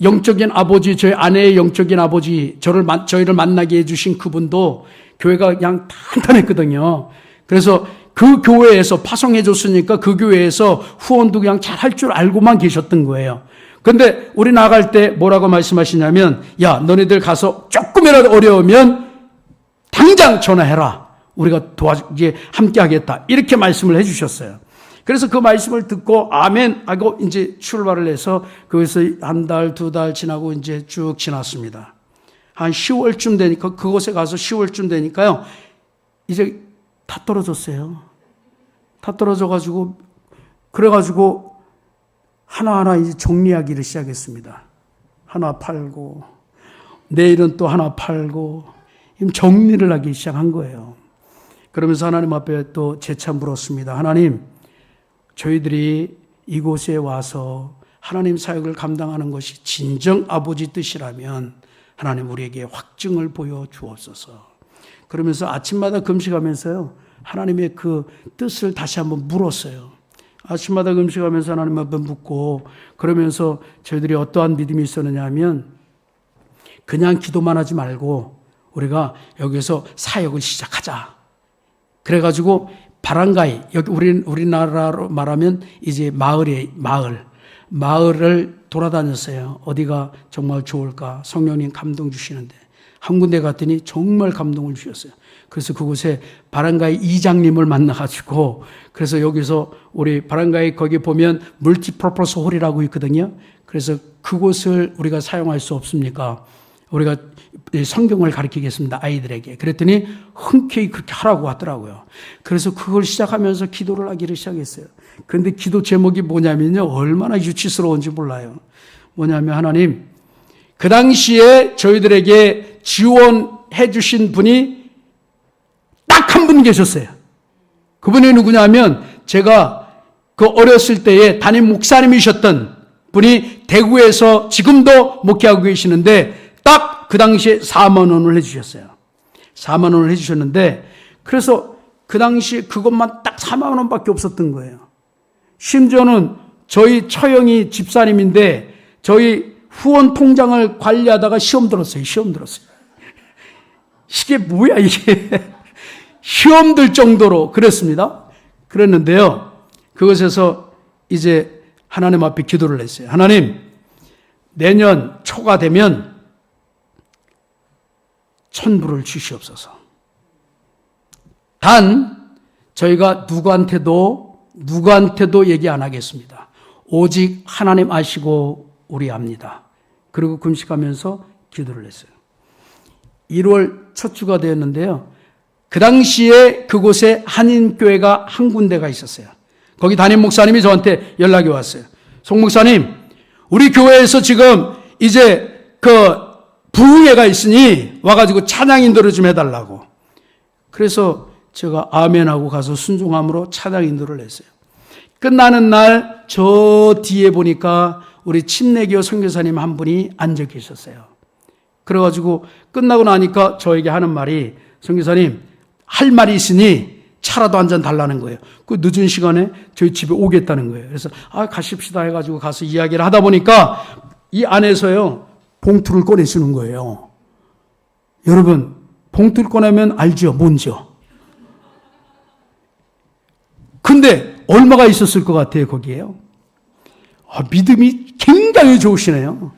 영적인 아버지, 저희 아내의 영적인 아버지, 저희를 만나게 해주신 그분도 교회가 그냥 탄탄했거든요. 그래서 그 교회에서 파송해줬으니까 그 교회에서 후원도 그냥 잘 할 줄 알고만 계셨던 거예요. 근데 우리 나갈 때 뭐라고 말씀하시냐면, 야, 너네들 가서 조금이라도 어려우면 당장 전화해라. 우리가 이제 함께 하겠다. 이렇게 말씀을 해주셨어요. 그래서 그 말씀을 듣고 아멘 하고 이제 출발을 해서 거기서 한 달, 두 달 지나고 이제 쭉 지났습니다. 한 10월쯤 되니까 그곳에 가서 10월쯤 되니까요. 이제 다 떨어졌어요. 다 떨어져가지고 그래가지고 하나하나 이제 정리하기를 시작했습니다. 하나 팔고 내일은 또 하나 팔고 정리를 하기 시작한 거예요. 그러면서 하나님 앞에 또 재차 물었습니다. 하나님, 저희들이 이곳에 와서 하나님 사역을 감당하는 것이 진정 아버지 뜻이라면 하나님 우리에게 확증을 보여주옵소서. 그러면서 아침마다 금식하면서요 하나님의 그 뜻을 다시 한번 물었어요. 아침마다 금식하면서 하나님 앞에 묻고 그러면서 저희들이 어떠한 믿음이 있었느냐 하면 그냥 기도만 하지 말고 우리가 여기서 사역을 시작하자. 그래가지고 바란가이, 여기 우리나라로 말하면 이제 마을을 돌아다녔어요. 어디가 정말 좋을까? 성령님 감동 주시는데 한 군데 갔더니 정말 감동을 주셨어요. 그래서 그곳에 바란가이 이장님을 만나가지고 그래서 여기서 우리 바란가이 거기 보면 멀티퍼포스 홀이라고 있거든요. 그래서 그곳을 우리가 사용할 수 없습니까? 우리가 성경을 가르치겠습니다. 아이들에게. 그랬더니 흔쾌히 그렇게 하라고 하더라고요. 그래서 그걸 시작하면서 기도를 하기를 시작했어요. 그런데 기도 제목이 뭐냐면요. 얼마나 유치스러운지 몰라요. 뭐냐면 하나님, 그 당시에 저희들에게 지원해 주신 분이 딱 한 분 계셨어요. 그분이 누구냐면 제가 그 어렸을 때에 담임 목사님이셨던 분이 대구에서 지금도 목회하고 계시는데 딱 그 당시에 4만 원을 해주셨어요. 4만 원을 해주셨는데 그래서 그 당시에 그것만 딱 4만 원밖에 없었던 거예요. 심지어는 저희 처형이 집사님인데 저희 후원 통장을 관리하다가 시험 들었어요. 이게 뭐야 이게. 시험 들 정도로 그랬습니다. 그랬는데요. 그것에서 이제 하나님 앞에 기도를 했어요. 하나님, 내년 초가 되면 1,000불을 주시옵소서. 단 저희가 누구한테도 얘기 안 하겠습니다. 오직 하나님 아시고 우리 압니다. 그리고 금식하면서 기도를 했어요. 1월 첫 주가 되었는데요. 그 당시에 그곳에 한인교회가 한 군데가 있었어요. 거기 담임 목사님이 저한테 연락이 왔어요. 송 목사님, 우리 교회에서 지금 이제 부흥회가 있으니 와가지고 찬양 인도를 좀 해달라고. 그래서 제가 아멘하고 가서 순종함으로 찬양 인도를 했어요. 끝나는 날 저 뒤에 보니까 우리 침례교 선교사님 한 분이 앉아 계셨어요. 그래가지고 끝나고 나니까 저에게 하는 말이 선교사님 할 말이 있으니 차라도 한 잔 달라는 거예요. 그 늦은 시간에 저희 집에 오겠다는 거예요. 그래서 가십시다 해가지고 가서 이야기를 하다 보니까 이 안에서요 봉투를 꺼내주는 거예요. 여러분 봉투를 꺼내면 알죠? 뭔지요? 근데 얼마가 있었을 것 같아요 거기에요? 믿음이 굉장히 좋으시네요.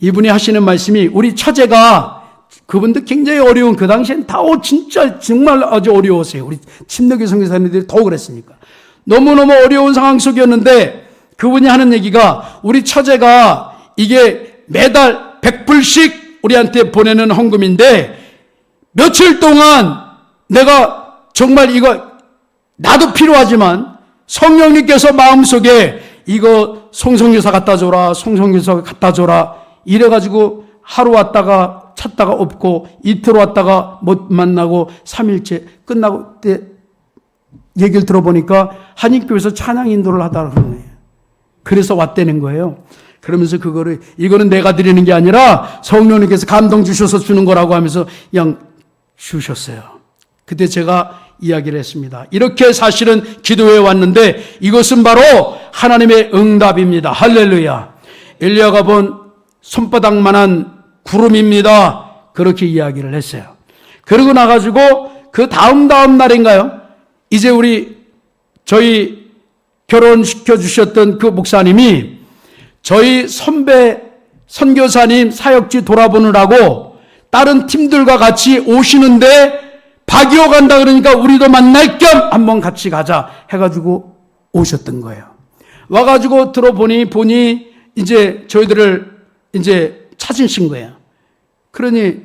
이분이 하시는 말씀이 우리 처제가 그분도 굉장히 어려운 그 당시엔 다 진짜 정말 아주 어려웠어요. 우리 침례교 선교사님들이 더 그랬으니까. 너무너무 어려운 상황 속이었는데 그분이 하는 얘기가 우리 처제가 이게 매달 100불씩 우리한테 보내는 헌금인데 며칠 동안 내가 정말 이거 나도 필요하지만 성령님께서 마음속에 이거 송성교사 갖다 줘라, 송성교사 갖다 줘라 이래가지고 하루 왔다가 찾다가 없고 이틀 왔다가 못 만나고 3일째 끝나고 때 얘기를 들어보니까 한인교회에서 찬양 인도를 하다가 그런 거예요. 그래서 왔다는 거예요. 그러면서 그거를 이거는 내가 드리는 게 아니라 성령님께서 감동 주셔서 주는 거라고 하면서 그냥 주셨어요. 그때 제가 이야기를 했습니다. 이렇게 사실은 기도해 왔는데 이것은 바로 하나님의 응답입니다. 할렐루야. 엘리야가 본 손바닥만한 구름입니다. 그렇게 이야기를 했어요. 그러고 나가지고 그 다음 날인가요? 이제 저희 결혼시켜 주셨던 그 목사님이 저희 선배 선교사님 사역지 돌아보느라고 다른 팀들과 같이 오시는데 바기오 간다 그러니까 우리도 만날 겸 한번 같이 가자 해가지고 오셨던 거예요. 와가지고 보니 이제 저희들을 이제 찾으신 거예요. 그러니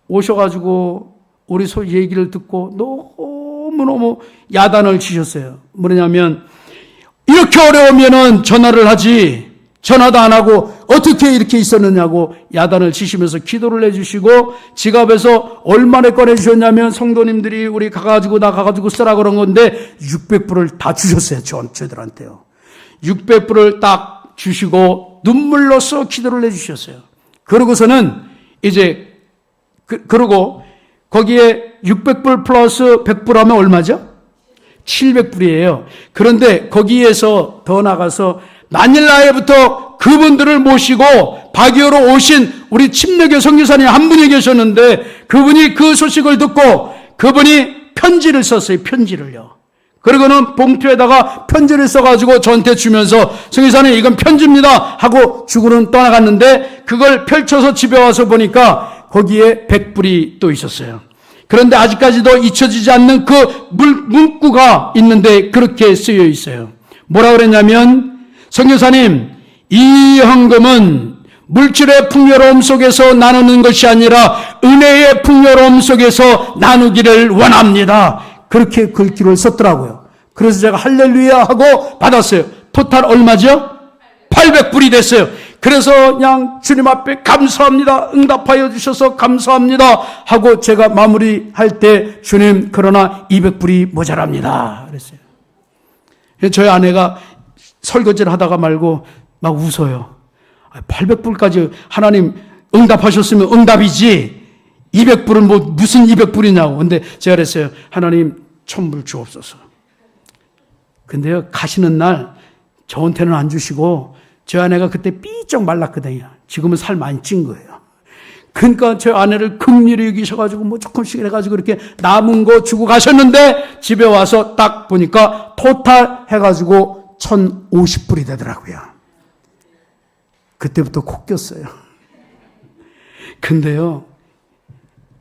오셔가지고 우리 얘기를 듣고 너무너무 야단을 치셨어요. 뭐냐면 이렇게 어려우면은 전화를 하지 전화도 안 하고 어떻게 이렇게 있었느냐고 야단을 치시면서 기도를 해주시고 지갑에서 얼마나 꺼내주셨냐면 성도님들이 우리 나 가가지고 쓰라 그런 건데 600불을 다 주셨어요. 저희들한테요. 600불을 딱 주시고 눈물로써 기도를 해주셨어요. 그러고서는 이제 그러고 거기에 600불 플러스 100불 하면 얼마죠? 700불이에요. 그런데 거기에서 더 나가서 마닐라에부터 그분들을 모시고 바기오로 오신 우리 침례교 선교사님 한 분이 계셨는데 그분이 그 소식을 듣고 그분이 편지를 썼어요. 편지를요. 그리고는 봉투에다가 편지를 써가지고 저한테 주면서 선교사님 이건 편지입니다 하고 주고는 떠나갔는데 그걸 펼쳐서 집에 와서 보니까 거기에 100불이 또 있었어요. 그런데 아직까지도 잊혀지지 않는 그 문구가 있는데 그렇게 쓰여 있어요. 뭐라 그랬냐면 선교사님, 이 헌금은 물질의 풍요로움 속에서 나누는 것이 아니라 은혜의 풍요로움 속에서 나누기를 원합니다. 그렇게 글귀를 썼더라고요. 그래서 제가 할렐루야 하고 받았어요. 토탈 얼마죠? 800불이 됐어요. 그래서 그냥 주님 앞에 감사합니다. 응답하여 주셔서 감사합니다 하고 제가 마무리할 때 주님 그러나 200불이 모자랍니다 그랬어요. 저희 아내가 설거지를 하다가 말고 막 웃어요. 800불까지 하나님 응답하셨으면 응답이지 200불은 뭐 무슨 200불이냐고. 근데 제가 그랬어요. 하나님 1000불 주옵소서. 근데요 가시는 날 저한테는 안 주시고 저 아내가 그때 삐쩍 말랐거든요. 지금은 살 많이 찐 거예요. 그러니까 저 아내를 긍휼히 여기셔가지고 뭐 조금씩 해가지고 이렇게 남은 거 주고 가셨는데 집에 와서 딱 보니까 토탈 해가지고 1050불이 되더라고요. 그때부터 코 꼈어요. 근데요,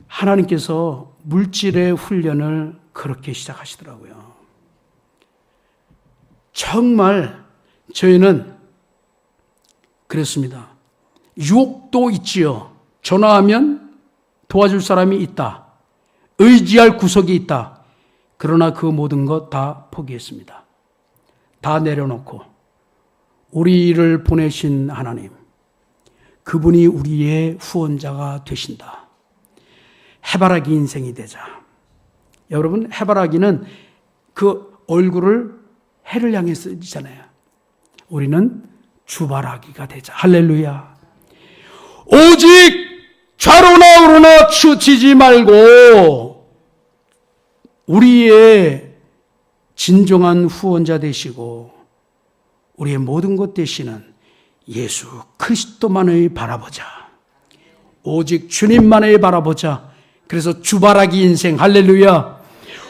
하나님께서 물질의 훈련을 그렇게 시작하시더라고요. 정말 저희는 그랬습니다. 유혹도 있지요. 전화하면 도와줄 사람이 있다. 의지할 구석이 있다. 그러나 그 모든 것 다 포기했습니다. 다 내려놓고 우리를 보내신 하나님, 그분이 우리의 후원자가 되신다. 해바라기 인생이 되자. 여러분, 해바라기는 그 얼굴을 해를 향해 쓰잖아요. 우리는 주바라기가 되자. 할렐루야. 오직 좌로나 우로나 치우치지 말고 우리의 진정한 후원자 되시고 우리의 모든 것 되시는 예수 그리스도만을 바라보자. 오직 주님만을 바라보자. 그래서 주바라기 인생. 할렐루야.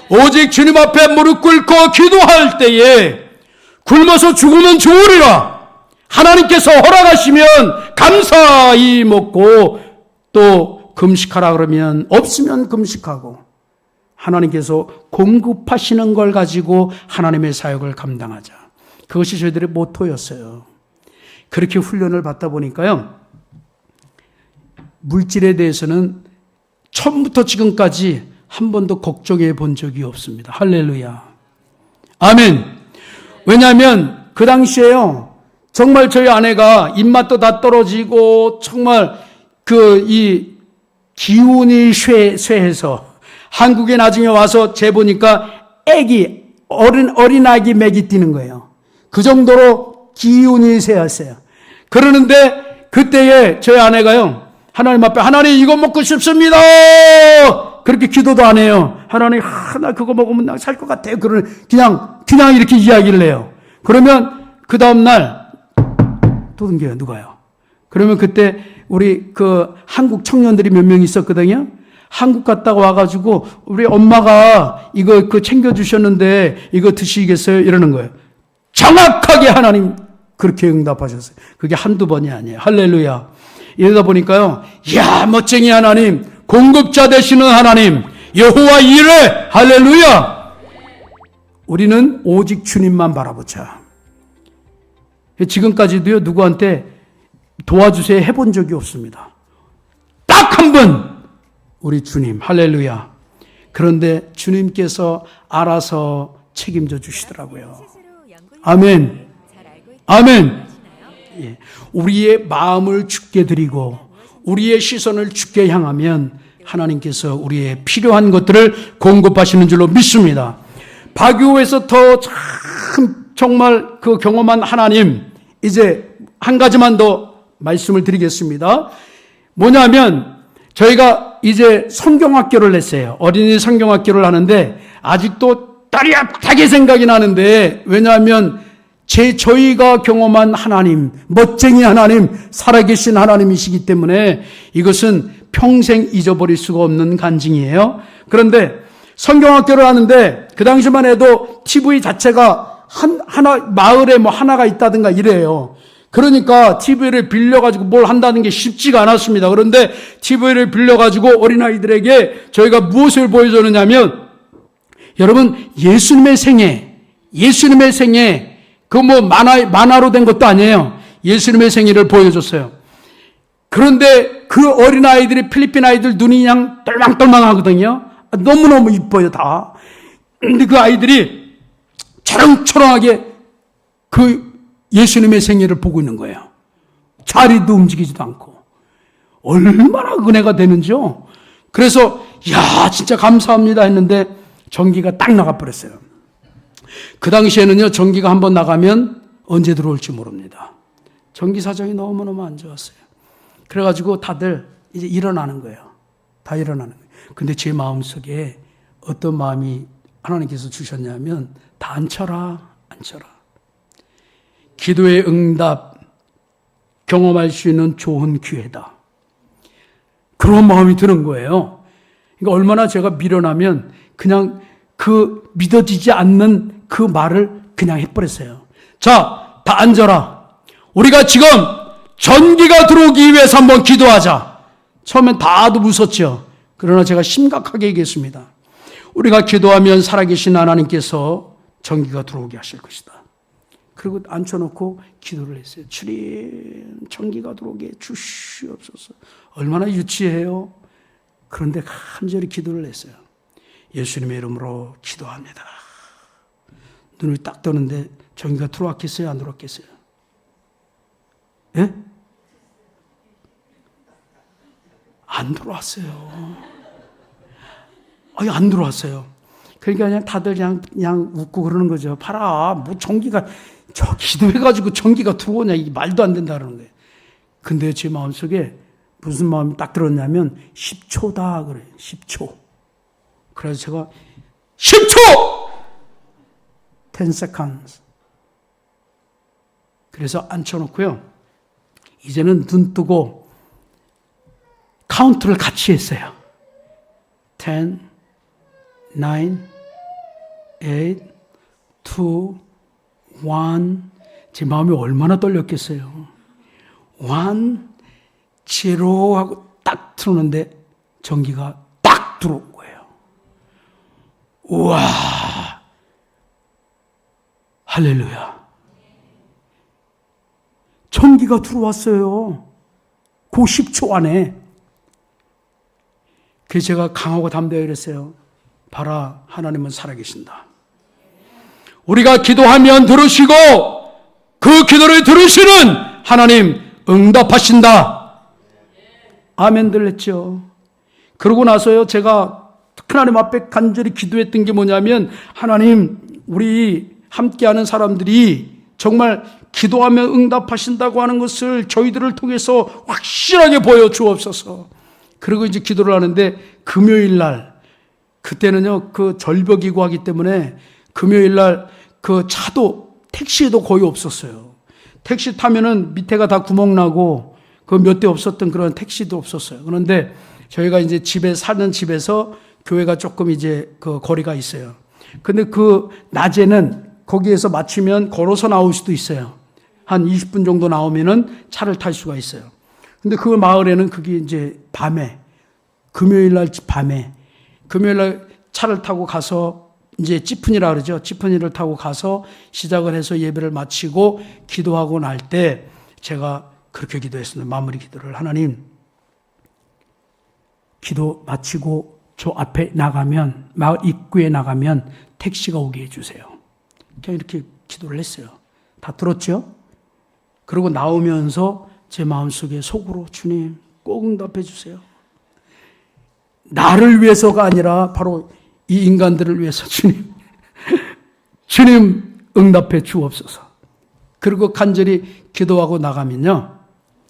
오직 주님 앞에 무릎 꿇고 기도할 때에 굶어서 죽으면 좋으리라. 하나님께서 허락하시면 감사히 먹고 또 금식하라 그러면 없으면 금식하고 하나님께서 공급하시는 걸 가지고 하나님의 사역을 감당하자. 그것이 저희들의 모토였어요. 그렇게 훈련을 받다 보니까요. 물질에 대해서는 처음부터 지금까지 한 번도 걱정해 본 적이 없습니다. 할렐루야. 아멘. 왜냐하면 그 당시에요. 정말 저희 아내가 입맛도 다 떨어지고 정말 이 기운이 쇠해서 한국에 나중에 와서 재보니까 어린아기 맥이 뛰는 거예요. 그 정도로 기운이 쇠했어요. 그러는데 그때에 저희 아내가요, 하나님 앞에, 하나님 이거 먹고 싶습니다! 그렇게 기도도 안 해요. 하나님, 나 그거 먹으면 나 살 것 같아요. 그냥 이렇게 이야기를 해요. 그러면 그 다음날 두둥겨요. 누가요? 그러면 그때 우리 한국 청년들이 몇 명 있었거든요. 한국 갔다가 와가지고 우리 엄마가 이거 챙겨주셨는데 이거 드시겠어요? 이러는 거예요. 정확하게 하나님 그렇게 응답하셨어요. 그게 한두 번이 아니에요. 할렐루야. 이러다 보니까요, 이야, 멋쟁이 하나님, 공급자 되시는 하나님, 여호와 이레, 할렐루야. 우리는 오직 주님만 바라보자. 지금까지도요, 누구한테 도와주세요 해본 적이 없습니다. 딱 한 번, 우리 주님, 할렐루야. 그런데 주님께서 알아서 책임져 주시더라고요. 아멘. 아멘. 예. 우리의 마음을 주께 드리고 우리의 시선을 주께 향하면 하나님께서 우리의 필요한 것들을 공급하시는 줄로 믿습니다. 박유에서 더 참 정말 경험한 하나님, 이제 한 가지만 더 말씀을 드리겠습니다. 뭐냐면 저희가 이제 성경학교를 냈어요. 어린이 성경학교를 하는데 아직도 따뜻하게 생각이 나는데, 왜냐하면 저희가 경험한 하나님, 멋쟁이 하나님, 살아계신 하나님이시기 때문에 이것은 평생 잊어버릴 수가 없는 간증이에요. 그런데 성경학교를 하는데 그 당시만 해도 TV 자체가 마을에 하나가 있다든가 이래요. 그러니까 TV를 빌려가지고 뭘 한다는 게 쉽지가 않았습니다. 그런데 TV를 빌려가지고 어린아이들에게 저희가 무엇을 보여줬느냐면, 여러분, 예수님의 생애, 만화로 된 것도 아니에요. 예수님의 생애를 보여줬어요. 그런데 그 어린아이들이, 필리핀 아이들 눈이 그냥 똘망똘망 하거든요. 너무너무 이뻐요, 다. 근데 그 아이들이 초롱초롱하게 예수님의 생애를 보고 있는 거예요. 자리도 움직이지도 않고. 얼마나 은혜가 되는지요. 그래서, 진짜 감사합니다 했는데 전기가 딱 나가버렸어요. 그 당시에는요, 전기가 한번 나가면 언제 들어올지 모릅니다. 전기 사정이 너무너무 안 좋았어요. 그래가지고 다들 이제 일어나는 거예요. 다 일어나는 거예요. 근데 제 마음속에 어떤 마음이 하나님께서 주셨냐면, 다 앉혀라. 기도의 응답 경험할 수 있는 좋은 기회다. 그런 마음이 드는 거예요. 그러니까 얼마나 제가 미련하면 그냥 믿어지지 않는 그 말을 그냥 해버렸어요. 자, 다 앉아라. 우리가 지금 전기가 들어오기 위해서 한번 기도하자. 처음엔 다들 웃었죠. 그러나 제가 심각하게 얘기했습니다. 우리가 기도하면 살아계신 하나님께서 전기가 들어오게 하실 것이다. 그리고 앉혀놓고 기도를 했어요. 주님, 전기가 들어오게 주시옵소서. 얼마나 유치해요. 그런데 간절히 기도를 했어요. 예수님의 이름으로 기도합니다. 눈을 딱 뜨는데 전기가 들어왔겠어요? 안 들어왔겠어요? 예? 안 들어왔어요. 안 들어왔어요. 그러니까 그냥 다들 그냥 웃고 그러는 거죠. 봐라, 전기가, 기도해가지고 전기가 들어오냐, 이게 말도 안 된다 그러는 거예요. 근데 제 마음속에 무슨 마음이 딱 들었냐면 10초다 그래요. 10초. 그래서 제가 10초! 10 seconds. 그래서 앉혀놓고요. 이제는 눈 뜨고 카운트를 같이 했어요. 10, 9, 8, 2, 1. 제 마음이 얼마나 떨렸겠어요. 1, 0 하고 딱 틀었는데 전기가 딱 들어온 거예요. 우와! 할렐루야. 전기가 들어왔어요. 그 10초 안에. 그래서 제가 강하고 담대하게 그랬어요. 봐라, 하나님은 살아계신다. 우리가 기도하면 들으시고 그 기도를 들으시는 하나님 응답하신다. 아멘들 했죠. 그러고 나서요, 제가 하나님 앞에 간절히 기도했던 게 뭐냐면, 하나님, 우리 함께하는 사람들이 정말 기도하면 응답하신다고 하는 것을 저희들을 통해서 확실하게 보여주옵소서. 그리고 이제 기도를 하는데, 금요일 날, 그때는요, 그 절벽이고 하기 때문에 금요일 날 그 차도, 택시도 거의 없었어요. 택시 타면은 밑에가 다 구멍 나고 그 몇 대 없었던 그런 택시도 없었어요. 그런데 저희가 이제 집에 사는 집에서 교회가 조금 이제 그 거리가 있어요. 근데 그 낮에는 거기에서 마치면 걸어서 나올 수도 있어요. 한 20분 정도 나오면은 차를 탈 수가 있어요. 근데 그 마을에는 그게 이제 밤에, 금요일 날 밤에, 금요일 날 차를 타고 가서 이제 찌푸니라 그러죠. 찌푸니를 타고 가서 시작을 해서 예배를 마치고 기도하고 날 때 제가 그렇게 기도했습니다. 마무리 기도를. 하나님, 기도 마치고 저 앞에 나가면, 마을 입구에 나가면 택시가 오게 해주세요. 그냥 이렇게 기도를 했어요. 다 들었죠? 그리고 나오면서 제 마음속에 속으로 주님 꼭 응답해 주세요. 나를 위해서가 아니라 바로 이 인간들을 위해서 주님 응답해 주옵소서. 그리고 간절히 기도하고 나가면요,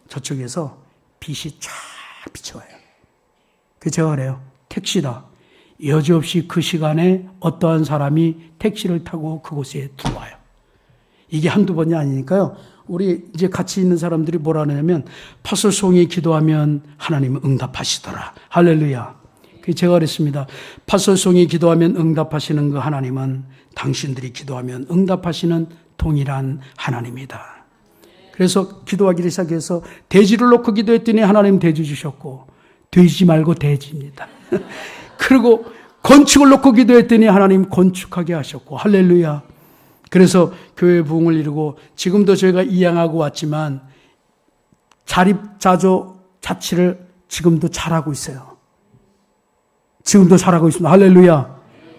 저쪽에서 빛이 쫙 비쳐와요. 그 제가 그래요. 택시다. 여지없이 그 시간에 어떠한 사람이 택시를 타고 그곳에 들어와요. 이게 한두 번이 아니니까요. 우리 이제 같이 있는 사람들이 뭐라 하냐면, 파솔송이 기도하면 하나님은 응답하시더라. 할렐루야. 제가 그랬습니다. 파솔송이 기도하면 응답하시는 그 하나님은 당신들이 기도하면 응답하시는 동일한 하나님이다. 그래서 기도하기를 시작해서 돼지를 놓고 기도했더니 하나님 돼지 주셨고, 돼지 말고 돼지입니다. 그리고 건축을 놓고 기도했더니 하나님 건축하게 하셨고, 할렐루야. 그래서 교회 부흥을 이루고 지금도 저희가 이양하고 왔지만 자립자조 자치를 지금도 잘하고 있어요. 지금도 잘하고 있습니다. 할렐루야.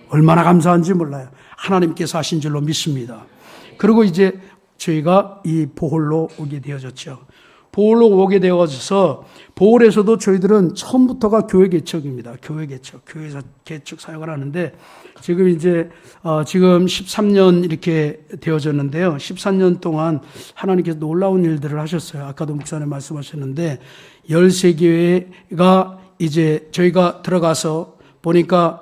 얼마나 감사한지 몰라요. 하나님께서 하신 줄로 믿습니다. 그리고 이제 저희가 이 보홀로 오게 되어졌죠. 보홀로 오게 되어져서 보홀에서도 저희들은 처음부터가 교회 개척입니다. 교회 개척, 교회에서 개척 사역을 하는데 지금 이제 지금 13년 이렇게 되어졌는데요. 13년 동안 하나님께서 놀라운 일들을 하셨어요. 아까도 목사님 말씀하셨는데 13교회가 이제 저희가 들어가서 보니까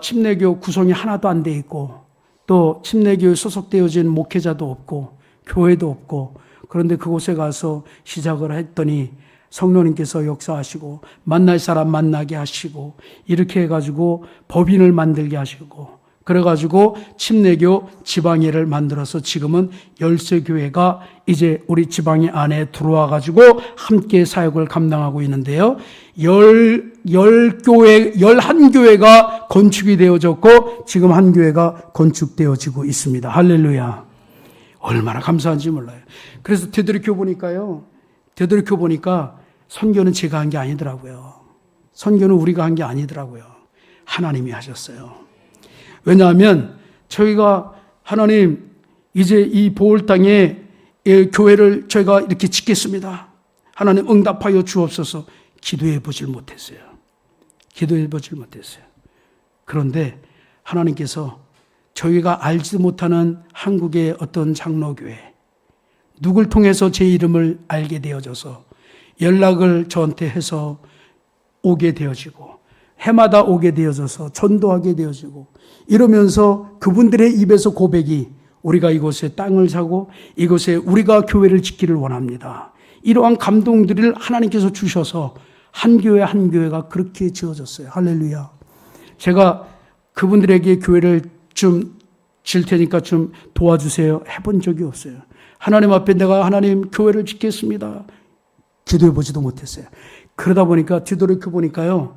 침례교 구성이 하나도 안 돼 있고 또 침례교에 소속되어진 목회자도 없고 교회도 없고 그런데 그곳에 가서 시작을 했더니 성령님께서 역사하시고 만날 사람 만나게 하시고 이렇게 해가지고 법인을 만들게 하시고 그래가지고 침례교 지방회를 만들어서 지금은 13교회가 이제 우리 지방회 안에 들어와가지고 함께 사역을 감당하고 있는데요. 11교회가 건축이 되어졌고 지금 한 교회가 건축되어지고 있습니다. 할렐루야. 얼마나 감사한지 몰라요. 그래서 되돌이켜 보니까 선교는 제가 한 게 아니더라고요. 선교는 우리가 한 게 아니더라고요. 하나님이 하셨어요. 왜냐하면 저희가 하나님 이제 이 보홀 땅에 교회를 저희가 이렇게 짓겠습니다. 하나님 응답하여 주옵소서. 기도해 보질 못했어요. 그런데 하나님께서 저희가 알지도 못하는 한국의 어떤 장로교회 누굴 통해서 제 이름을 알게 되어져서 연락을 저한테 해서 오게 되어지고 해마다 오게 되어져서 전도하게 되어지고 이러면서 그분들의 입에서 고백이 우리가 이곳에 땅을 사고 이곳에 우리가 교회를 짓기를 원합니다. 이러한 감동들을 하나님께서 주셔서 한 교회 한 교회가 그렇게 지어졌어요. 할렐루야. 제가 그분들에게 교회를 좀 질 테니까 좀 도와주세요. 해본 적이 없어요. 하나님 앞에 내가 하나님 교회를 짓겠습니다. 기도해 보지도 못했어요. 그러다 보니까 뒤돌이켜 보니까요.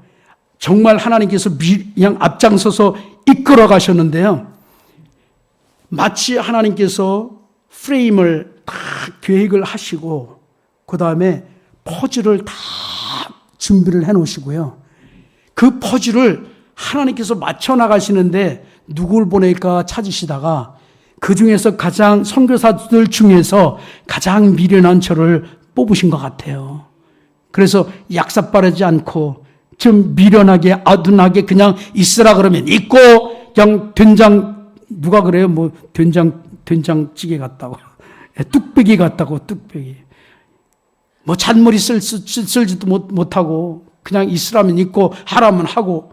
정말 하나님께서 그냥 앞장서서 이끌어 가셨는데요. 마치 하나님께서 프레임을 다 계획을 하시고 그 다음에 퍼즐을 다 준비를 해 놓으시고요. 그 퍼즐을 하나님께서 맞춰 나가시는데 누굴 보낼까 찾으시다가 그 중에서 가장 선교사들 중에서 가장 미련한 저를 뽑으신 것 같아요. 그래서 약삭빠르지 않고 좀 미련하게 아둔하게 그냥 있으라 그러면 있고, 그냥 된장, 누가 그래요? 뭐 된장찌개 같다고. 뚝배기 같다고, 뚝배기. 뭐 잔머리 쓸지도 못하고 그냥 있으라면 있고 하라면 하고.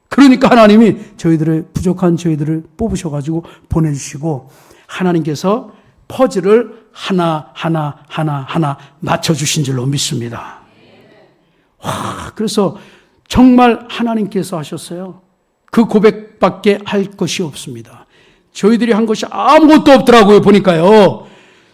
그러니까 하나님이 부족한 저희들을 뽑으셔가지고 보내주시고, 하나님께서 퍼즐을 하나 맞춰주신 줄로 믿습니다. 와, 그래서 정말 하나님께서 하셨어요. 그 고백밖에 할 것이 없습니다. 저희들이 한 것이 아무것도 없더라고요, 보니까요.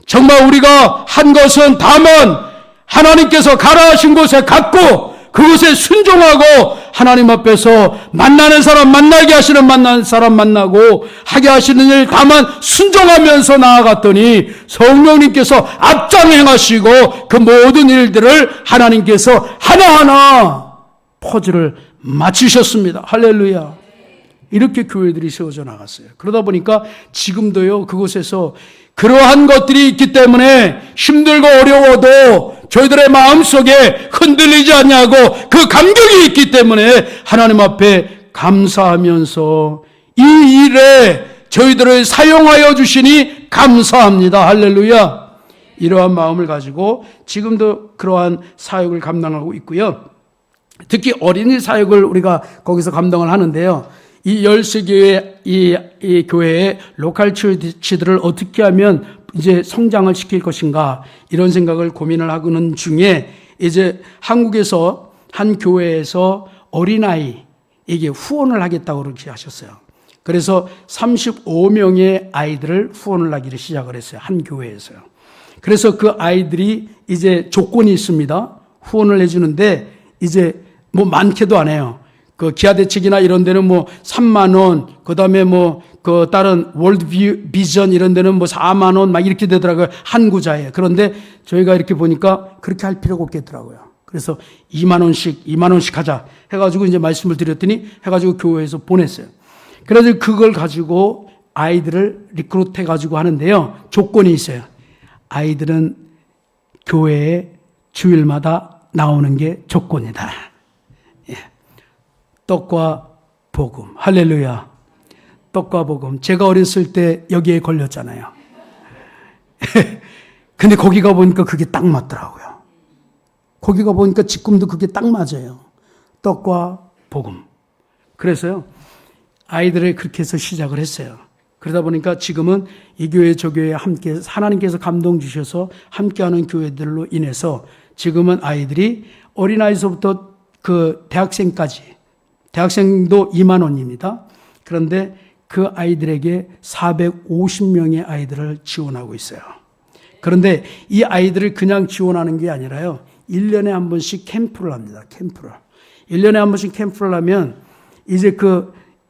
정말 우리가 한 것은 다만 하나님께서 가라 하신 곳에 갔고, 그곳에 순종하고, 하나님 앞에서 만나는 사람 만나게 하시는 만나는 사람 만나고, 하게 하시는 일 다만 순종하면서 나아갔더니 성령님께서 앞장 행하시고, 그 모든 일들을 하나님께서 하나하나 퍼즐을 맞추셨습니다. 할렐루야. 이렇게 교회들이 세워져 나갔어요. 그러다 보니까 지금도요, 그곳에서 그러한 것들이 있기 때문에 힘들고 어려워도 저희들의 마음속에 흔들리지 않냐고, 그 감격이 있기 때문에 하나님 앞에 감사하면서 이 일에 저희들을 사용하여 주시니 감사합니다. 할렐루야. 이러한 마음을 가지고 지금도 그러한 사역을 감당하고 있고요. 특히 어린이 사역을 우리가 거기서 감당을 하는데요. 이 열세교회, 이 교회의 로컬 처치들을 어떻게 하면 이제 성장을 시킬 것인가, 이런 생각을 고민을 하고는 중에, 이제 한국에서 한 교회에서 어린아이에게 후원을 하겠다고 그렇게 하셨어요. 그래서 35명의 아이들을 후원을 하기를 시작을 했어요. 한 교회에서요. 그래서 그 아이들이 이제 조건이 있습니다. 후원을 해주는데, 이제 뭐 많게도 안 해요. 그 기아대책이나 이런 데는 뭐 3만 원, 그 다음에 뭐 그 다른 월드 비전 이런 데는 뭐 4만 원 막 이렇게 되더라고요. 한 구자에. 그런데 저희가 이렇게 보니까 그렇게 할 필요가 없겠더라고요. 그래서 2만 원씩 하자 해가지고 이제 말씀을 드렸더니 해가지고 교회에서 보냈어요. 그래서 그걸 가지고 아이들을 리크루트 해가지고 하는데요. 조건이 있어요. 아이들은 교회에 주일마다 나오는 게 조건이다. 예. 떡과 복음. 할렐루야. 떡과 복음. 제가 어렸을 때 여기에 걸렸잖아요. 근데 거기 가보니까 그게 딱 맞더라고요. 거기 가보니까 지금도 그게 딱 맞아요. 떡과 복음. 그래서요, 아이들을 그렇게 해서 시작을 했어요. 그러다 보니까 지금은 이 교회 저 교회에 함께 하나님께서 감동 주셔서 함께하는 교회들로 인해서 지금은 아이들이 어린아이서부터 그 대학생까지, 대학생도 2만 원입니다. 그런데 그 아이들에게 450명의 아이들을 지원하고 있어요. 그런데 이 아이들을 그냥 지원하는 게 아니라요, 1년에 한 번씩 캠프를 합니다. 캠프를. 1년에 한 번씩 캠프를 하면 이제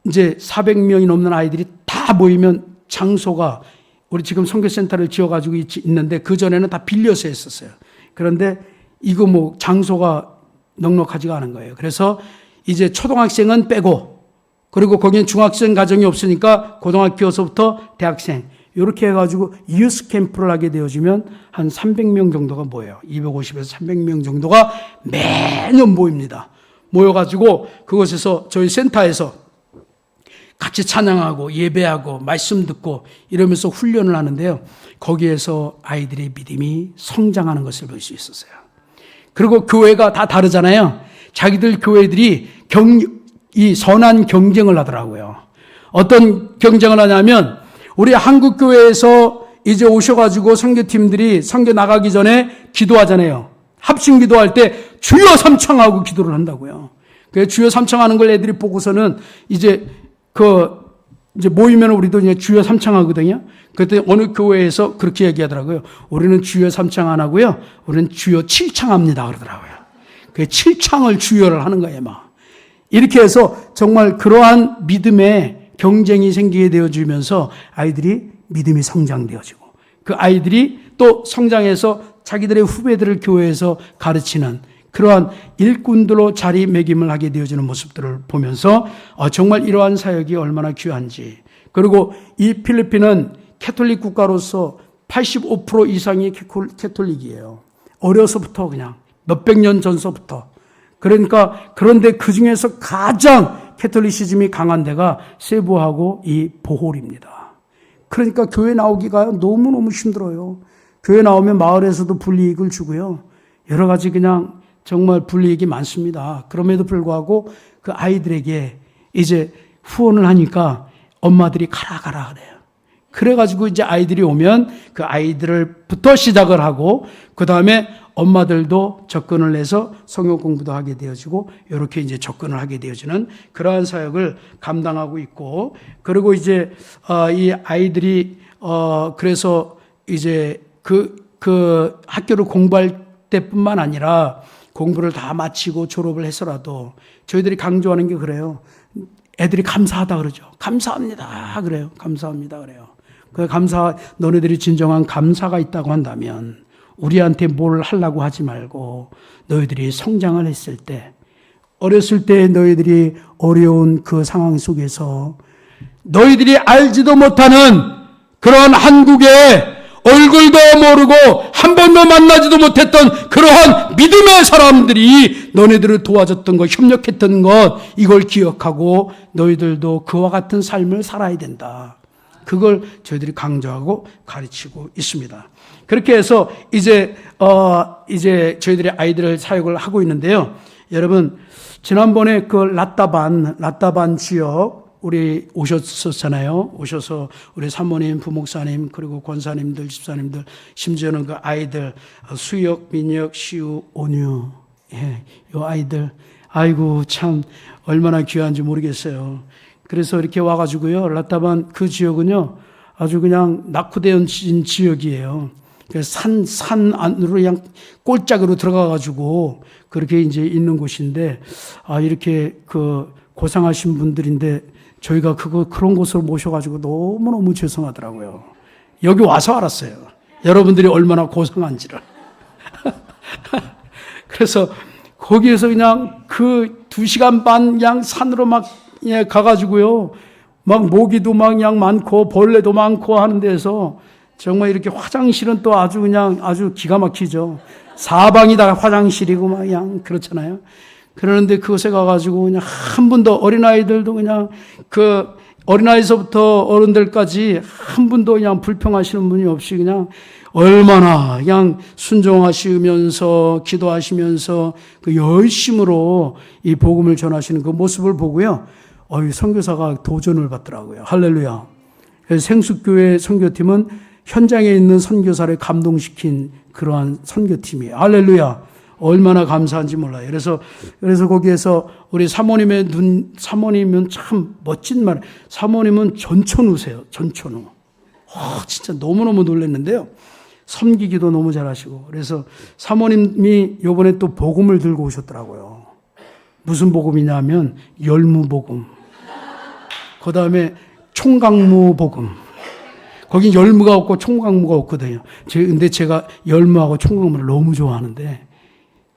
400명이 넘는 아이들이 다 모이면 장소가, 우리 지금 선교센터를 지어가지고 있는데 그전에는 다 빌려서 했었어요. 그런데 이거 뭐 장소가 넉넉하지가 않은 거예요. 그래서 이제 초등학생은 빼고, 그리고 거기는 중학생 가정이 없으니까 고등학교서부터 대학생, 이렇게 해가지고 유스 캠프를 하게 되어지면 한 300명 정도가 모여요. 250에서 300명 정도가 매년 모입니다. 모여가지고 그곳에서 저희 센터에서 같이 찬양하고 예배하고 말씀 듣고 이러면서 훈련을 하는데요. 거기에서 아이들의 믿음이 성장하는 것을 볼 수 있었어요. 그리고 교회가 다 다르잖아요. 자기들 교회들이 이 선한 경쟁을 하더라고요. 어떤 경쟁을 하냐면, 우리 한국 교회에서 이제 오셔가지고 선교팀들이 선교 나가기 전에 기도하잖아요. 합심 기도할 때 주여 삼창하고 기도를 한다고요. 그 주여 삼창하는 걸 애들이 보고서는 이제 모이면 우리도 이제 주여 삼창하거든요. 그때 어느 교회에서 그렇게 얘기하더라고요. 우리는 주여 삼창 안 하고요, 우리는 주여 칠창합니다 그러더라고요. 그 칠창을 주여를 하는 거예요, 막. 이렇게 해서 정말 그러한 믿음의 경쟁이 생기게 되어지면서 아이들이 믿음이 성장되어지고, 그 아이들이 또 성장해서 자기들의 후배들을 교회에서 가르치는 그러한 일꾼들로 자리매김을 하게 되어지는 모습들을 보면서 정말 이러한 사역이 얼마나 귀한지. 그리고 이 필리핀은 캐톨릭 국가로서 85% 이상이 캐톨릭이에요. 어려서부터 그냥 몇백 년 전서부터. 그러니까 그런데 그 중에서 가장 캐톨리시즘이 강한 데가 세부하고 이 보홀입니다. 그러니까 교회 나오기가 너무너무 힘들어요. 교회 나오면 마을에서도 불이익을 주고요. 여러 가지 그냥 정말 불이익이 많습니다. 그럼에도 불구하고 그 아이들에게 이제 후원을 하니까 엄마들이 가라 그래요. 그래가지고 이제 아이들이 오면 그 아이들부터 시작을 하고 그 다음에 엄마들도 접근을 해서 성경 공부도 하게 되어지고 이렇게 이제 접근을 하게 되어지는 그러한 사역을 감당하고 있고 그리고 이제 이 아이들이 그래서 이제 그 학교를 공부할 때뿐만 아니라 공부를 다 마치고 졸업을 해서라도 저희들이 강조하는 게 그래요. 애들이 감사하다 그러죠. 감사합니다 그래요. 감사합니다 그래요. 그 너네들이 진정한 감사가 있다고 한다면 우리한테 뭘 하려고 하지 말고 너희들이 성장을 했을 때 어렸을 때 너희들이 어려운 그 상황 속에서 너희들이 알지도 못하는 그러한 한국의 얼굴도 모르고 한 번도 만나지도 못했던 그러한 믿음의 사람들이 너네들을 도와줬던 것, 협력했던 것 이걸 기억하고 너희들도 그와 같은 삶을 살아야 된다. 그걸 저희들이 강조하고 가르치고 있습니다. 그렇게 해서 이제 저희들이 아이들 사역을 하고 있는데요. 여러분 지난번에 그 라따반 지역 우리 오셨었잖아요. 오셔서 우리 사모님, 부목사님 그리고 권사님들, 집사님들 심지어는 그 아이들 수혁, 민혁, 시우, 온유 요 아이들 아이고 참 얼마나 귀한지 모르겠어요. 그래서 이렇게 와가지고요. 라따반 그 지역은요. 아주 그냥 낙후되어 진 지역이에요. 산 안으로 그냥 꼴짝으로 들어가가지고 그렇게 이제 있는 곳인데 이렇게 그 고상하신 분들인데 저희가 그런 곳으로 모셔가지고 너무너무 죄송하더라고요. 여기 와서 알았어요. 여러분들이 얼마나 고상한지를. 그래서 거기에서 그냥 그 2시간 반 그냥 산으로 막 가가지고요. 막 모기도 막 그냥 많고 벌레도 많고 하는 데서 정말 이렇게 화장실은 또 아주 그냥 아주 기가 막히죠. 사방이 다 화장실이고 막 그냥 그렇잖아요. 그러는데 그곳에 가가지고 그냥 한 분도 어린아이들도 그냥 그 어린아이서부터 어른들까지 한 분도 그냥 불평하시는 분이 없이 그냥 얼마나 그냥 순종하시면서 기도하시면서 그 열심으로 이 복음을 전하시는 그 모습을 보고요. 선교사가 도전을 받더라고요. 할렐루야. 생수교회 선교팀은 현장에 있는 선교사를 감동시킨 그러한 선교팀이에요. 할렐루야. 얼마나 감사한지 몰라요. 그래서 거기에서 우리 사모님은 참 멋진 말. 사모님은 전천후세요. 전천후. 진짜 너무너무 놀랐는데요. 섬기기도 너무 잘하시고. 그래서 사모님이 요번에 또 복음을 들고 오셨더라고요. 무슨 복음이냐면 열무복음. 그 다음에 총각무 복음. 거긴 열무가 없고 총각무가 없거든요. 근데 제가 열무하고 총각무를 너무 좋아하는데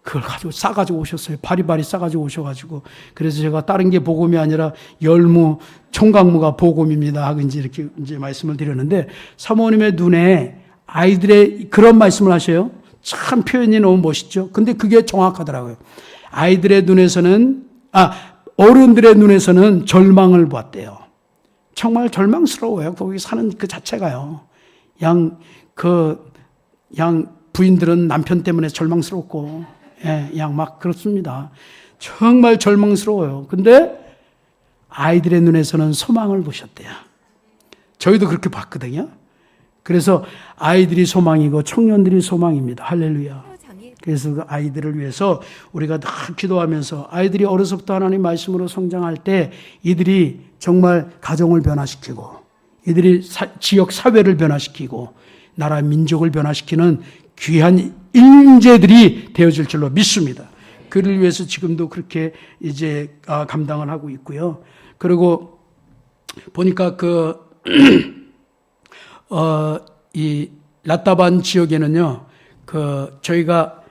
그걸 가지고 싸가지고 오셨어요. 바리바리 싸가지고 오셔가지고. 그래서 제가 다른 게 복음이 아니라 열무, 총각무가 복음입니다 하고 이렇게 말씀을 드렸는데 사모님의 눈에 아이들의 그런 말씀을 하셔요. 참 표현이 너무 멋있죠. 근데 그게 정확하더라고요. 아이들의 눈에서는, 어른들의 눈에서는 절망을 보았대요. 정말 절망스러워요. 거기 사는 그 자체가요. 부인들은 남편 때문에 절망스럽고, 막 그렇습니다. 정말 절망스러워요. 근데 아이들의 눈에서는 소망을 보셨대요. 저희도 그렇게 봤거든요. 그래서 아이들이 소망이고 청년들이 소망입니다. 할렐루야. 그래서 그 아이들을 위해서 우리가 늘 기도하면서 아이들이 어려서부터 하나님 말씀으로 성장할 때 이들이 정말 가정을 변화시키고 이들이 지역 사회를 변화시키고 나라 민족을 변화시키는 귀한 인재들이 되어질 줄로 믿습니다. 그를 위해서 지금도 그렇게 이제 감당을 하고 있고요. 그리고 보니까 이 라따반 지역에는요, 저희가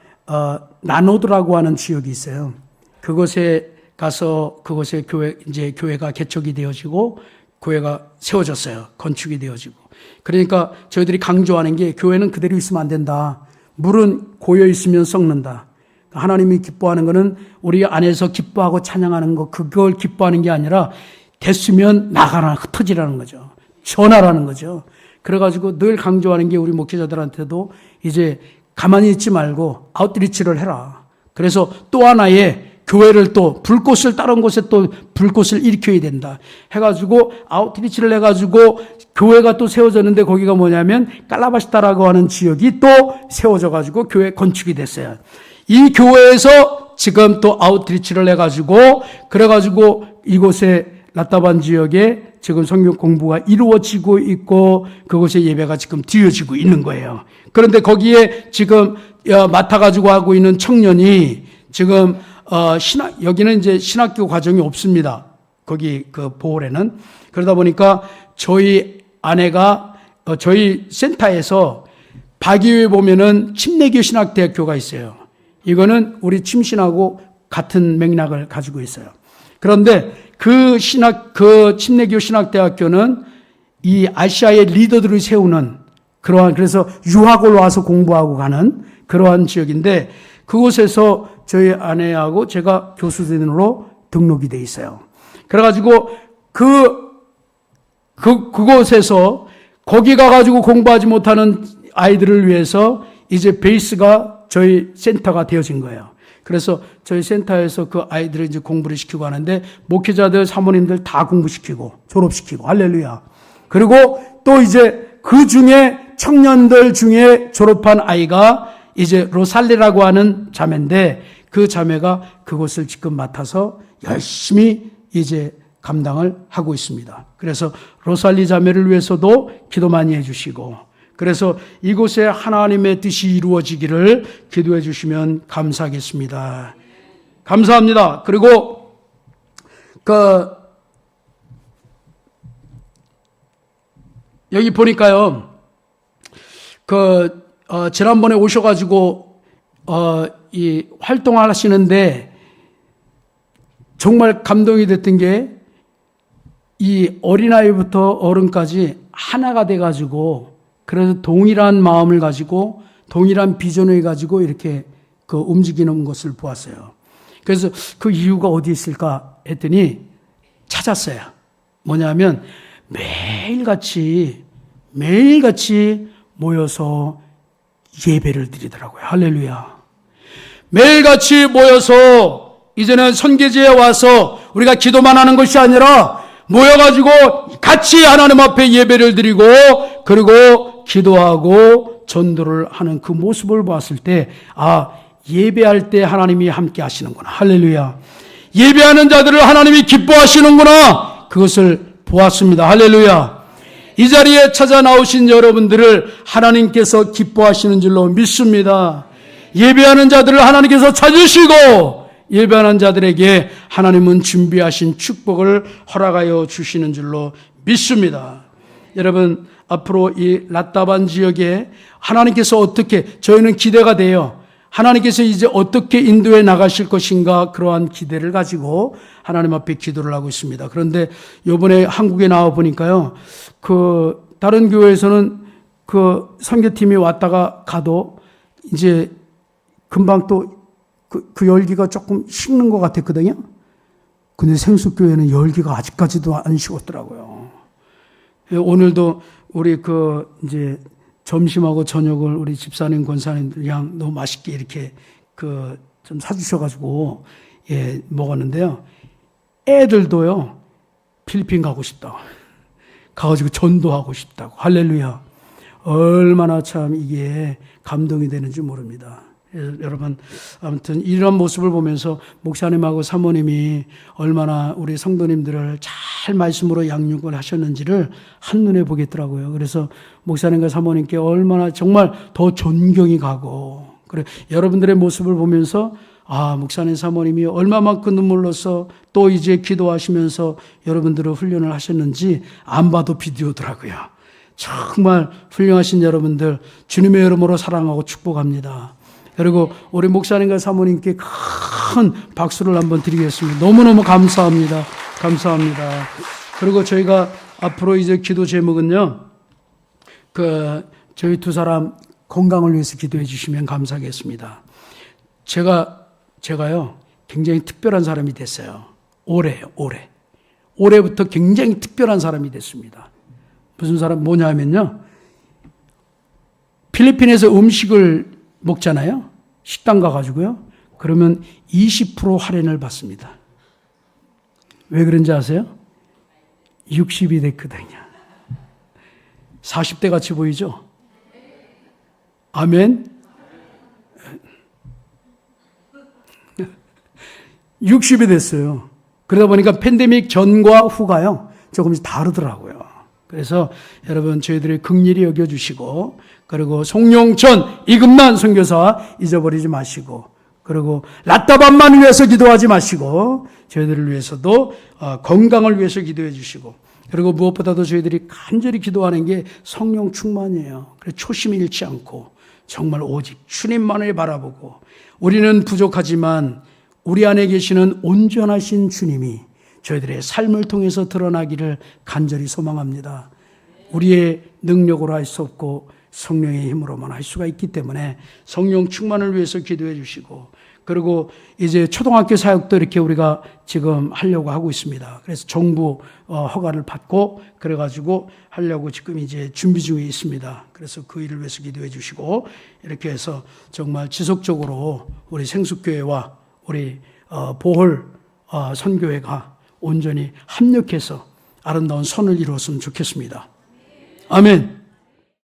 나노드라고 하는 지역이 있어요. 그곳에 가서 그곳에 교회가 개척이 되어지고 교회가 세워졌어요. 건축이 되어지고. 그러니까 저희들이 강조하는 게 교회는 그대로 있으면 안 된다. 물은 고여 있으면 썩는다. 하나님이 기뻐하는 것은 우리 안에서 기뻐하고 찬양하는 것, 그걸 기뻐하는 게 아니라 됐으면 나가라, 흩어지라는 거죠. 전하라는 거죠. 그래가지고 늘 강조하는 게 우리 목회자들한테도 이제 가만히 있지 말고 아웃리치를 해라. 그래서 또 하나의 교회를 또 불꽃을 다른 곳에 또 불꽃을 일으켜야 된다 해가지고 아웃리치를 해가지고 교회가 또 세워졌는데 거기가 뭐냐면 깔라바시타라고 하는 지역이 또 세워져가지고 교회 건축이 됐어요. 이 교회에서 지금 또 아웃리치를 해가지고 그래가지고 이곳에 라타반 지역에 지금 성경 공부가 이루어지고 있고 그곳에 예배가 지금 드려지고 있는 거예요. 그런데 거기에 지금 맡아가지고 하고 있는 청년이 지금 여기는 이제 신학교 과정이 없습니다. 거기 그 보홀에는. 그러다 보니까 저희 아내가 저희 센터에서 박이후에 보면은 침례교 신학대학교가 있어요. 이거는 우리 침신하고 같은 맥락을 가지고 있어요. 그런데 그 침례교 신학대학교는 이 아시아의 리더들을 세우는 그래서 유학을 와서 공부하고 가는 그러한 지역인데 그곳에서 저희 아내하고 제가 교수진으로 등록이 돼 있어요. 그래가지고 그곳에서 거기 가가지고 공부하지 못하는 아이들을 위해서 이제 베이스가 저희 센터가 되어진 거예요. 그래서 저희 센터에서 그 아이들을 이제 공부를 시키고 하는데 목회자들, 사모님들 다 공부시키고 졸업시키고 할렐루야. 그리고 또 이제 그 중에 청년들 중에 졸업한 아이가 이제 로살리라고 하는 자매인데 그 자매가 그곳을 지금 맡아서 열심히 이제 감당을 하고 있습니다. 그래서 로살리 자매를 위해서도 기도 많이 해주시고 그래서 이곳에 하나님의 뜻이 이루어지기를 기도해 주시면 감사하겠습니다. 감사합니다. 그리고 여기 보니까요. 지난번에 오셔가지고 이 활동을 하시는데 정말 감동이 됐던 게 이 어린아이부터 어른까지 하나가 돼가지고 그래서 동일한 마음을 가지고 동일한 비전을 가지고 이렇게 움직이는 것을 보았어요. 그래서 그 이유가 어디 있을까 했더니 찾았어요. 뭐냐면 매일같이 모여서 예배를 드리더라고요. 할렐루야. 매일같이 모여서 이제는 선교지에 와서 우리가 기도만 하는 것이 아니라 모여가지고 같이 하나님 앞에 예배를 드리고 그리고 기도하고 전도를 하는 그 모습을 봤을 때 예배할 때 하나님이 함께 하시는구나. 할렐루야. 예배하는 자들을 하나님이 기뻐하시는구나. 그것을 보았습니다. 할렐루야. 이 자리에 찾아 나오신 여러분들을 하나님께서 기뻐하시는 줄로 믿습니다. 예배하는 자들을 하나님께서 찾으시고 예배하는 자들에게 하나님은 준비하신 축복을 허락하여 주시는 줄로 믿습니다. 여러분 앞으로 이 라타반 지역에 하나님께서 저희는 기대가 돼요. 하나님께서 이제 어떻게 인도해 나가실 것인가 그러한 기대를 가지고 하나님 앞에 기도를 하고 있습니다. 그런데 이번에 한국에 나와 보니까요. 다른 교회에서는 선교팀이 왔다가 가도 이제 금방 또 그 열기가 조금 식는 것 같았거든요. 근데 생수교회는 열기가 아직까지도 안 식었더라고요. 오늘도 우리 이제 점심하고 저녁을 우리 집사님, 권사님들이랑 너무 맛있게 이렇게 좀 사주셔가지고 먹었는데요. 애들도요, 필리핀 가고 싶다고. 가가지고 전도하고 싶다고. 할렐루야. 얼마나 참 이게 감동이 되는지 모릅니다. 여러분, 아무튼 이런 모습을 보면서 목사님하고 사모님이 얼마나 우리 성도님들을 잘 말씀으로 양육을 하셨는지를 한눈에 보겠더라고요. 그래서 목사님과 사모님께 얼마나 정말 더 존경이 가고, 그래 여러분들의 모습을 보면서 목사님 사모님이 얼마만큼 눈물로써 또 이제 기도하시면서 여러분들을 훈련을 하셨는지 안 봐도 비디오더라고요. 정말 훌륭하신 여러분들 주님의 이름으로 사랑하고 축복합니다. 그리고 우리 목사님과 사모님께 큰 박수를 한번 드리겠습니다. 너무너무 감사합니다. 감사합니다. 그리고 저희가 앞으로 이제 기도 제목은요, 저희 두 사람 건강을 위해서 기도해 주시면 감사하겠습니다. 제가 제가요, 굉장히 특별한 사람이 됐어요. 올해요, 올해. 올해부터 굉장히 특별한 사람이 됐습니다. 무슨 사람, 뭐냐 하면요. 필리핀에서 음식을 먹잖아요. 식당 가가지고요. 그러면 20% 할인을 받습니다. 왜 그런지 아세요? 60이 됐거든요. 40대 같이 보이죠? 아멘? 60이 됐어요. 그러다 보니까 팬데믹 전과 후가요, 조금씩 다르더라고요. 그래서 여러분, 저희들의 긍휼히 여겨주시고, 그리고 송용천, 이금만 선교사 잊어버리지 마시고, 그리고 라따밤만 위해서 기도하지 마시고, 저희들을 위해서도 건강을 위해서 기도해 주시고, 그리고 무엇보다도 저희들이 간절히 기도하는 게 성령 충만이에요. 그래서 초심을 잃지 않고 정말 오직 주님만을 바라보고, 우리는 부족하지만 우리 안에 계시는 온전하신 주님이 저희들의 삶을 통해서 드러나기를 간절히 소망합니다. 우리의 능력으로 할 수 없고 성령의 힘으로만 할 수가 있기 때문에 성령 충만을 위해서 기도해 주시고, 그리고 이제 초등학교 사역도 이렇게 우리가 지금 하려고 하고 있습니다. 그래서 정부 허가를 받고 그래가지고 하려고 지금 이제 준비 중에 있습니다. 그래서 그 일을 위해서 기도해 주시고, 이렇게 해서 정말 지속적으로 우리 생숙교회와 우리 보홀 선교회가 온전히 합력해서 아름다운 선을 이루었으면 좋겠습니다. 아멘.